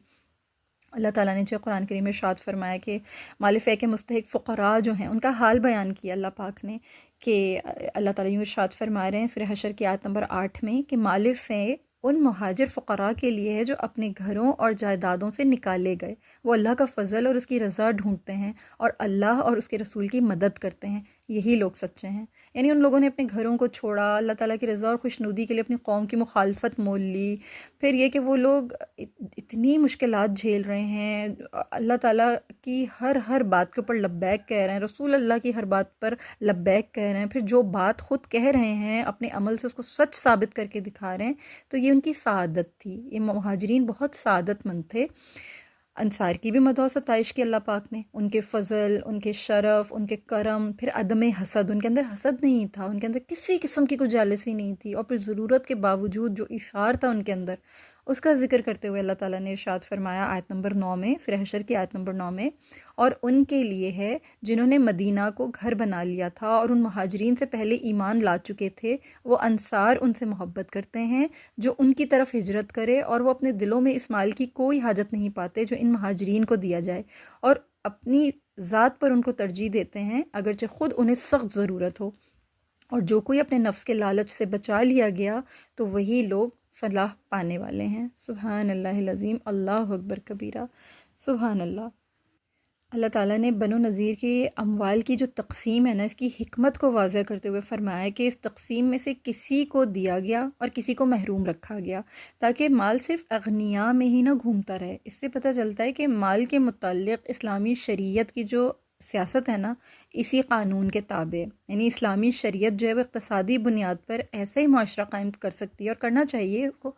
اللہ تعالیٰ نے جو قرآن کریم میں ارشاد فرمایا کہ مال فے کے مستحق فقراء جو ہیں ان کا حال بیان کیا اللہ پاک نے، کہ اللہ تعالیٰ یوں ارشاد فرما رہے ہیں سورہ حشر کی آیت نمبر 8 میں کہ مال فے ان مہاجر فقراء کے لیے ہے جو اپنے گھروں اور جائیدادوں سے نکالے گئے، وہ اللہ کا فضل اور اس کی رضا ڈھونڈتے ہیں اور اللہ اور اس کے رسول کی مدد کرتے ہیں، یہی لوگ سچے ہیں۔ یعنی ان لوگوں نے اپنے گھروں کو چھوڑا، اللہ تعالیٰ کی رضا اور خوشنودی کے لیے اپنی قوم کی مخالفت مول لی۔ پھر یہ کہ وہ لوگ اتنی مشکلات جھیل رہے ہیں، اللہ تعالیٰ کی ہر بات کے اوپر لبیک کہہ رہے ہیں، رسول اللہ کی ہر بات پر لبیک کہہ رہے ہیں، پھر جو بات خود کہہ رہے ہیں اپنے عمل سے اس کو سچ ثابت کر کے دکھا رہے ہیں، تو یہ ان کی سعادت تھی۔ یہ مہاجرین بہت سعادت مند تھے۔ انصار کی بھی مدح و ستائش کی اللہ پاک نے، ان کے فضل، ان کے شرف، ان کے کرم، پھر عدم حسد، ان کے اندر حسد نہیں تھا، ان کے اندر کسی قسم کی کوئی جالسی نہیں تھی، اور پھر ضرورت کے باوجود جو ایثار تھا ان کے اندر، اس کا ذکر کرتے ہوئے اللہ تعالیٰ نے ارشاد فرمایا آیت نمبر 9 میں، سورہ حشر کی آیت نمبر 9 میں، اور ان کے لیے ہے جنہوں نے مدینہ کو گھر بنا لیا تھا اور ان مہاجرین سے پہلے ایمان لا چکے تھے، وہ انصار ان سے محبت کرتے ہیں جو ان کی طرف ہجرت کرے، اور وہ اپنے دلوں میں اس مال کی کوئی حاجت نہیں پاتے جو ان مہاجرین کو دیا جائے، اور اپنی ذات پر ان کو ترجیح دیتے ہیں اگرچہ خود انہیں سخت ضرورت ہو۔ اور جو کوئی اپنے نفس کے لالچ سے بچا لیا گیا تو وہی لوگ فلاح پانے والے ہیں۔ سبحان اللہ العظیم، اللہ اکبر کبیرہ، سبحان اللہ۔ اللہ تعالیٰ نے بنو نذیر کی اموال کی جو تقسیم ہے نا، اس کی حکمت کو واضح کرتے ہوئے فرمایا کہ اس تقسیم میں سے کسی کو دیا گیا اور کسی کو محروم رکھا گیا، تاکہ مال صرف اغنیاء میں ہی نہ گھومتا رہے۔ اس سے پتہ چلتا ہے کہ مال کے متعلق اسلامی شریعت کی جو سیاست ہے نا، اسی قانون کے تابع ہے۔ یعنی اسلامی شریعت جو ہے وہ اقتصادی بنیاد پر ایسا ہی معاشرہ قائم کر سکتی ہے، اور کرنا چاہیے اس کو،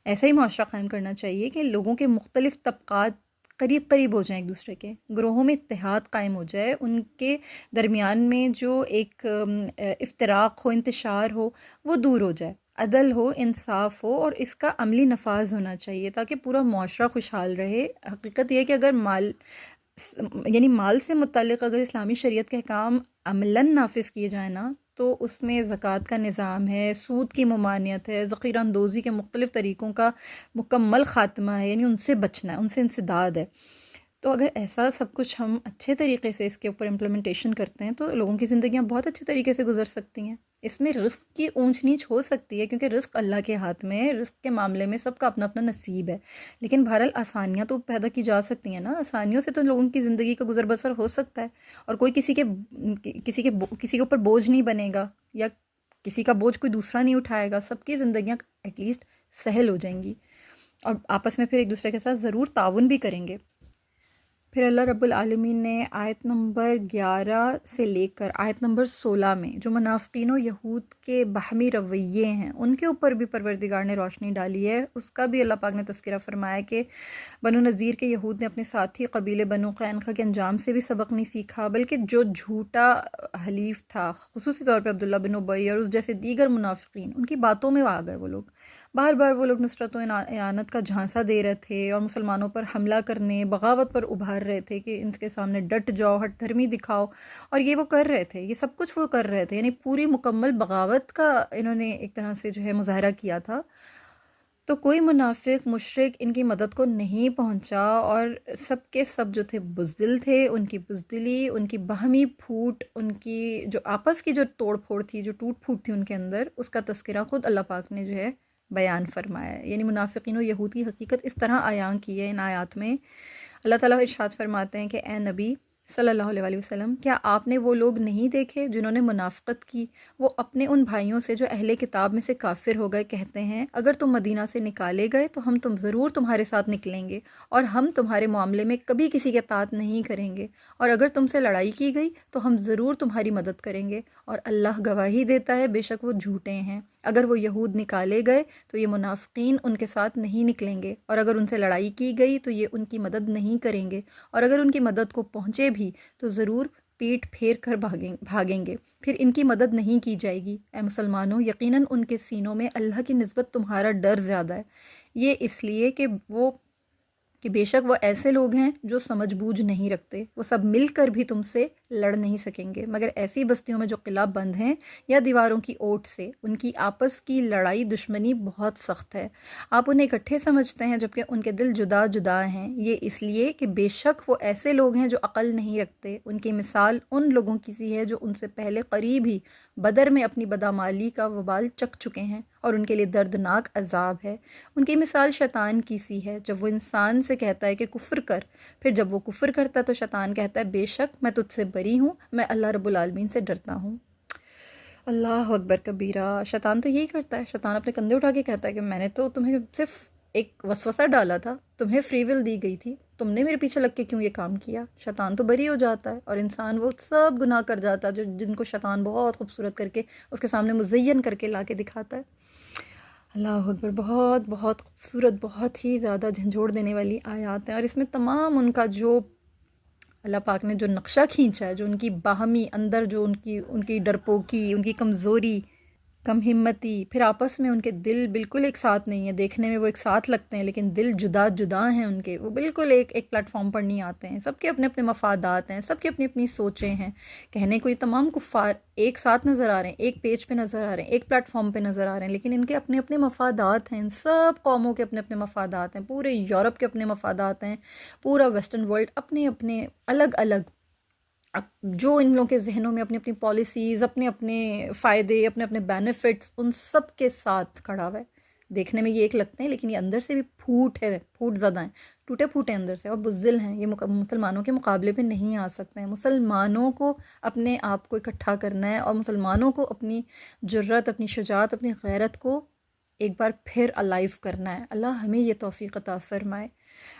ایسا ہی معاشرہ قائم کرنا چاہیے کہ لوگوں کے مختلف طبقات قریب ہو جائیں ایک دوسرے کے، گروہوں میں اتحاد قائم ہو جائے، ان کے درمیان میں جو ایک افتراق ہو، انتشار ہو، وہ دور ہو جائے، عدل ہو، انصاف ہو، اور اس کا عملی نفاذ ہونا چاہیے تاکہ پورا معاشرہ خوشحال رہے۔ حقیقت یہ ہے کہ اگر مال سے متعلق اگر اسلامی شریعت کے احکام عملاً نافذ کیے جائیں نا، تو اس میں زکوٰۃ کا نظام ہے، سود کی ممانعت ہے، ذخیرہ اندوزی کے مختلف طریقوں کا مکمل خاتمہ ہے، یعنی ان سے بچنا ہے، ان سے انسداد ہے۔ تو اگر ایسا سب کچھ ہم اچھے طریقے سے اس کے اوپر امپلیمنٹیشن کرتے ہیں تو لوگوں کی زندگیاں بہت اچھے طریقے سے گزر سکتی ہیں۔ اس میں رزق کی اونچ نیچ ہو سکتی ہے کیونکہ رزق اللہ کے ہاتھ میں ہے، رزق کے معاملے میں سب کا اپنا اپنا نصیب ہے، لیکن بہرحال آسانیاں تو پیدا کی جا سکتی ہیں نا، آسانیوں سے تو لوگوں کی زندگی کا گزر بسر ہو سکتا ہے، اور کوئی کسی کے اوپر بوجھ نہیں بنے گا، یا کسی کا بوجھ کوئی دوسرا نہیں اٹھائے گا، سب کی زندگیاں ایٹ لیسٹ سہل ہو جائیں گی، اور آپس میں پھر ایک دوسرے کے ساتھ ضرور تعاون بھی کریں گے۔ پھر اللہ رب العالمین نے آیت نمبر 11 سے لے کر آیت نمبر 16 میں جو منافقین و یہود کے باہمی رویے ہیں ان کے اوپر بھی پروردگار نے روشنی ڈالی ہے، اس کا بھی اللہ پاک نے تذکرہ فرمایا کہ بنو نذیر کے یہود نے اپنے ساتھی قبیلے بنو قینقاع کے انجام سے بھی سبق نہیں سیکھا، بلکہ جو جھوٹا حلیف تھا، خصوصی طور پہ عبداللہ بن ابی اور اس جیسے دیگر منافقین، ان کی باتوں میں آ گئے وہ لوگ، بار بار وہ لوگ نصرت و اعانت کا جھانسا دے رہے تھے اور مسلمانوں پر حملہ کرنے، بغاوت پر ابھار رہے تھے کہ ان کے سامنے ڈٹ جاؤ، ہٹ دھرمی دکھاؤ، اور یہ وہ کر رہے تھے، یہ سب کچھ وہ کر رہے تھے، یعنی پوری مکمل بغاوت کا انہوں نے ایک طرح سے جو ہے مظاہرہ کیا تھا۔ تو کوئی منافق مشرک ان کی مدد کو نہیں پہنچا، اور سب کے سب جو تھے بزدل تھے، ان کی بزدلی، ان کی باہمی پھوٹ، ان کی جو آپس کی جو توڑ پھوڑ تھی، جو ٹوٹ پھوٹ تھی ان کے اندر، اس کا تذکرہ خود اللہ پاک نے جو ہے بیان فرمایا ہے۔ یعنی منافقین و یہود کی حقیقت اس طرح عیاں کی ہے ان آیات میں۔ اللہ تعالیٰ ارشاد فرماتے ہیں کہ اے نبی، صلی اللہ علیہ وسلم، کیا آپ نے وہ لوگ نہیں دیکھے جنہوں نے منافقت کی؟ وہ اپنے ان بھائیوں سے جو اہل کتاب میں سے کافر ہو گئے کہتے ہیں اگر تم مدینہ سے نکالے گئے تو ہم ضرور تمہارے ساتھ نکلیں گے اور ہم تمہارے معاملے میں کبھی کسی کے اطاعت نہیں کریں گے، اور اگر تم سے لڑائی کی گئی تو ہم ضرور تمہاری مدد کریں گے، اور اللہ گواہی دیتا ہے بے شک وہ جھوٹے ہیں۔ اگر وہ یہود نکالے گئے تو یہ منافقین ان کے ساتھ نہیں نکلیں گے، اور اگر ان سے لڑائی کی گئی تو یہ ان کی مدد نہیں کریں گے، اور اگر ان کی مدد کو پہنچے بھی تو ضرور پیٹ پھیر کر بھاگیں گے، پھر ان کی مدد نہیں کی جائے گی۔ اے مسلمانوں، یقیناً ان کے سینوں میں اللہ کی نسبت تمہارا ڈر زیادہ ہے، یہ اس لیے کہ بے شک وہ ایسے لوگ ہیں جو سمجھ بوجھ نہیں رکھتے، وہ سب مل کر بھی تم سے لڑ نہیں سکیں گے مگر ایسی بستیوں میں جو قلعہ بند ہیں یا دیواروں کی اوٹ سے، ان کی آپس کی لڑائی دشمنی بہت سخت ہے، آپ انہیں اکٹھے سمجھتے ہیں جبکہ ان کے دل جدا جدا ہیں، یہ اس لیے کہ بے شک وہ ایسے لوگ ہیں جو عقل نہیں رکھتے۔ ان کی مثال ان لوگوں کی سی ہے جو ان سے پہلے قریب ہی بدر میں اپنی بدعمالی کا وبال چکھ چکے ہیں اور ان کے لیے دردناک عذاب ہے۔ ان کی مثال شیطان کی سی ہے، جب وہ انسان سے کہتا ہے کہ کفر کر، پھر جب وہ کفر کرتا ہے تو شیطان کہتا ہے بے شک میں تجھ سے بری ہوں، میں اللہ رب العالمین سے ڈرتا ہوں۔ اللہ اکبر کبیرہ، شیطان تو یہی کرتا ہے، شیطان اپنے کندھے اٹھا کے کہتا ہے کہ میں نے تو تمہیں صرف ایک وسوسہ ڈالا تھا، تمہیں فری ول دی گئی تھی، تم نے میرے پیچھے لگ کے کیوں یہ کام کیا؟ شیطان تو بری ہو جاتا ہے اور انسان وہ سب گناہ کر جاتا ہے جن کو شیطان بہت خوبصورت کر کے اس کے سامنے مزین کر کے لا کے دکھاتا ہے۔ اللہ اکبر، بہت بہت خوبصورت، بہت ہی زیادہ جھنجھوڑ دینے والی آیات ہیں، اور اس میں تمام ان کا جو اللہ پاک نے جو نقشہ کھینچا ہے، جو ان کی باہمی اندر جو ان کی ڈرپوکی، ان کی کمزوری، کم ہمتی، پھر آپس میں ان کے دل بالکل ایک ساتھ نہیں ہیں، دیکھنے میں وہ ایک ساتھ لگتے ہیں لیکن دل جدا جدا ہیں ان کے، وہ بالکل ایک پلیٹ فارم پر نہیں آتے ہیں، سب کے اپنے اپنے مفادات ہیں، سب کی اپنی اپنی سوچیں ہیں۔ کہنے کو یہ تمام کفار ایک ساتھ نظر آ رہے ہیں، ایک پیج پہ نظر آ رہے ہیں، ایک پلیٹ فارم پہ نظر آ رہے ہیں، لیکن ان کے اپنے اپنے مفادات ہیں، ان سب قوموں کے اپنے اپنے مفادات ہیں، پورے یورپ کے اپنے مفادات ہیں، پورا ویسٹرن ورلڈ اپنے اپنے الگ الگ، اب جو ان لوگوں کے ذہنوں میں اپنی اپنی پالیسیز، اپنے اپنے فائدے، اپنے اپنے بینیفٹس، ان سب کے ساتھ کھڑا ہوا ہے۔ دیکھنے میں یہ ایک لگتے ہیں لیکن یہ اندر سے بھی پھوٹ زدہ ہیں، ٹوٹے پھوٹے اندر سے، اور بزدل ہیں، یہ مسلمانوں کے مقابلے پہ نہیں آ سکتے ہیں۔ مسلمانوں کو اپنے آپ کو اکٹھا کرنا ہے اور مسلمانوں کو اپنی جرت، اپنی شجاعت، اپنی غیرت کو ایک بار پھر الائیو کرنا ہے۔ اللہ ہمیں یہ توفیق عطا فرمائے۔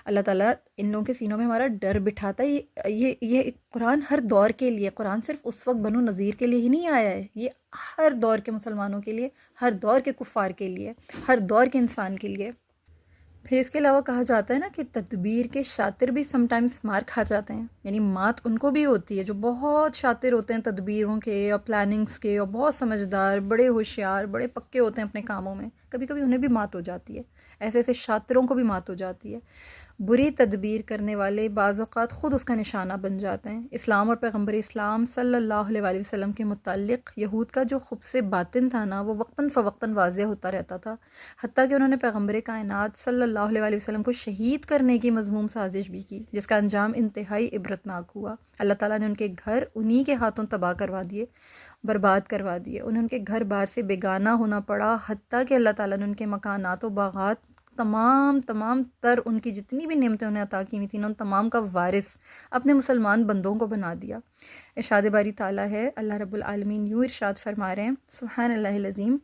اللہ تعالیٰ ان لوگوں کے سینوں میں ہمارا ڈر بٹھاتا ہے۔ یہ قرآن ہر دور کے لیے، قرآن صرف اس وقت بنو نذیر کے لیے ہی نہیں آیا ہے، یہ ہر دور کے مسلمانوں کے لیے، ہر دور کے کفار کے لیے، ہر دور کے انسان کے لیے۔ پھر اس کے علاوہ کہا جاتا ہے نا کہ تدبیر کے شاطر بھی سم ٹائمز مار کھا جاتے ہیں، یعنی مات ان کو بھی ہوتی ہے جو بہت شاطر ہوتے ہیں تدبیروں کے اور پلاننگز کے، اور بہت سمجھدار، بڑے ہوشیار، بڑے پکے ہوتے ہیں اپنے کاموں میں، کبھی کبھی انہیں بھی مات ہو جاتی ہے، ایسے ایسے شاطروں کو بھی مات ہو جاتی ہے۔ بری تدبیر کرنے والے بعض اوقات خود اس کا نشانہ بن جاتے ہیں۔ اسلام اور پیغمبر اسلام صلی اللہ علیہ وآلہ وسلم کے متعلق یہود کا جو خبث باطن تھا نا، وہ وقتاً فوقتاً واضح ہوتا رہتا تھا، حتیٰ کہ انہوں نے پیغمبر کائنات صلی اللہ علیہ وآلہ وسلم کو شہید کرنے کی مذموم سازش بھی کی، جس کا انجام انتہائی عبرتناک ہوا۔ اللہ تعالیٰ نے ان کے گھر انہی کے ہاتھوں تباہ کروا دیے، برباد کروا دیے، انہیں ان کے گھر بار سے بیگانہ ہونا پڑا، حتیٰ کہ اللہ تعالیٰ نے ان کے مکانات و باغات، تمام تر ان کی جتنی بھی نعمتیں انہیں عطا کی ہوئی تھیں ان تمام کا وارث اپنے مسلمان بندوں کو بنا دیا۔ ارشاد باری تعالیٰ ہے، اللہ رب العالمین یوں ارشاد فرما رہے ہیں، سبحان اللہ العظیم،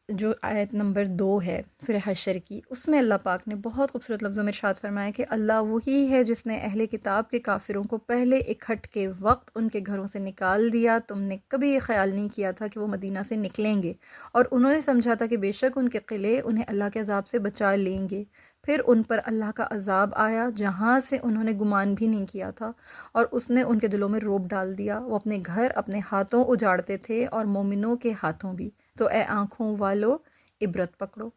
جو آیت نمبر 2 ہے سورہ حشر کی، اس میں اللہ پاک نے بہت خوبصورت لفظوں میں ارشاد فرمایا کہ اللہ وہی ہے جس نے اہل کتاب کے کافروں کو پہلے اکٹھ کے وقت ان کے گھروں سے نکال دیا، تم نے کبھی یہ خیال نہیں کیا تھا کہ وہ مدینہ سے نکلیں گے، اور انہوں نے سمجھا تھا کہ بے شک ان کے قلعے انہیں اللہ کے عذاب سے بچا لیں گے، پھر ان پر اللہ کا عذاب آیا جہاں سے انہوں نے گمان بھی نہیں کیا تھا، اور اس نے ان کے دلوں میں رعب ڈال دیا، وہ اپنے گھر اپنے ہاتھوں اجاڑتے تھے اور مومنوں کے ہاتھوں بھی، تو اے آنکھوں والو عبرت پکڑو۔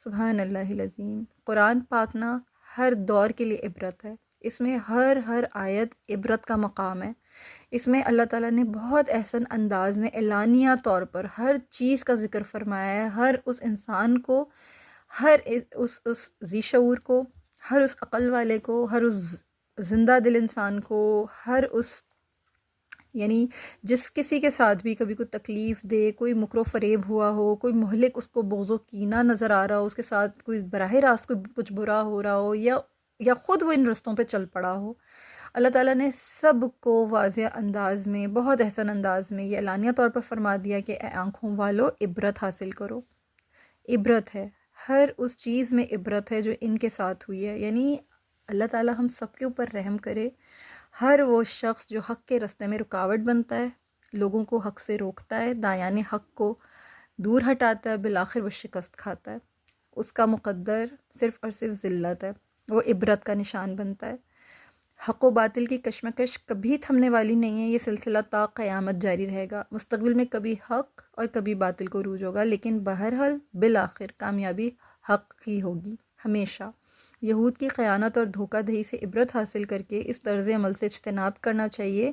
سبحان اللہ العظیم، قرآن پاک نا ہر دور کے لیے عبرت ہے، اس میں ہر آیت عبرت کا مقام ہے، اس میں اللہ تعالیٰ نے بہت احسن انداز میں اعلانیہ طور پر ہر چیز کا ذکر فرمایا ہے، ہر اس انسان کو، ہر اس ذی شعور کو، ہر اس عقل والے کو، ہر اس زندہ دل انسان کو، ہر اس یعنی جس کسی کے ساتھ بھی کبھی کوئی تکلیف دے، کوئی مکر و فریب ہوا ہو، کوئی مہلک اس کو بغض و کینہ نظر آ رہا ہو، اس کے ساتھ کوئی براہ راست کوئی کچھ برا ہو رہا ہو، یا خود وہ ان رستوں پہ چل پڑا ہو، اللہ تعالیٰ نے سب کو واضح انداز میں، بہت احسن انداز میں یہ اعلانیہ طور پر فرما دیا کہ اے آنکھوں والو عبرت حاصل کرو۔ عبرت ہے، ہر اس چیز میں عبرت ہے جو ان کے ساتھ ہوئی ہے، یعنی اللہ تعالیٰ ہم سب کے اوپر رحم کرے۔ ہر وہ شخص جو حق کے راستے میں رکاوٹ بنتا ہے، لوگوں کو حق سے روکتا ہے، دایان حق کو دور ہٹاتا ہے، بالآخر وہ شکست کھاتا ہے، اس کا مقدر صرف اور صرف ذلت ہے، وہ عبرت کا نشان بنتا ہے۔ حق و باطل کی کشمکش کبھی تھمنے والی نہیں ہے، یہ سلسلہ تا قیامت جاری رہے گا، مستقبل میں کبھی حق اور کبھی باطل کو عروج ہوگا، لیکن بہرحال بالآخر کامیابی حق کی ہوگی ہمیشہ۔ یہود کی خیانت اور دھوکہ دہی سے عبرت حاصل کر کے اس طرز عمل سے اجتناب کرنا چاہیے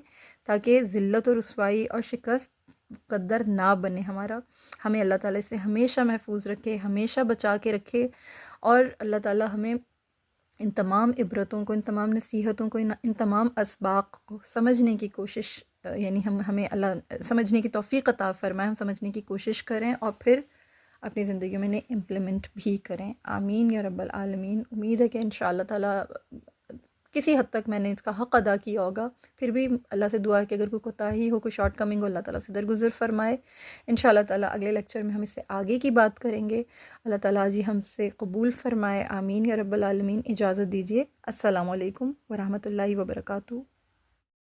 تاکہ ذلت اور رسوائی اور شکست مقدر نہ بنے ہمارا۔ ہمیں اللہ تعالیٰ سے ہمیشہ محفوظ رکھے، ہمیشہ بچا کے رکھے، اور اللہ تعالیٰ ہمیں ان تمام عبرتوں کو، ان تمام نصیحتوں کو، ان تمام اسباق کو سمجھنے کی کوشش، یعنی ہمیں اللہ سمجھنے کی توفیق عطا فرمائے، ہم سمجھنے کی کوشش کریں اور پھر اپنی زندگیوں میں انہیں امپلیمنٹ بھی کریں۔ آمین یا رب العالمین۔ امید ہے کہ انشاءاللہ تعالیٰ کسی حد تک میں نے اس کا حق ادا کیا ہوگا، پھر بھی اللہ سے دعا ہے کہ اگر کوئی کوتاہی ہو، کوئی شارٹ کمنگ ہو، اللہ تعالیٰ سے درگزر فرمائے۔ انشاءاللہ تعالیٰ اگلے لیکچر میں ہم اس سے آگے کی بات کریں گے۔ اللہ تعالیٰ جی ہم سے قبول فرمائے، آمین یا رب العالمین۔ اجازت دیجیے، السلام علیکم ورحمۃ اللہ وبرکاتہ۔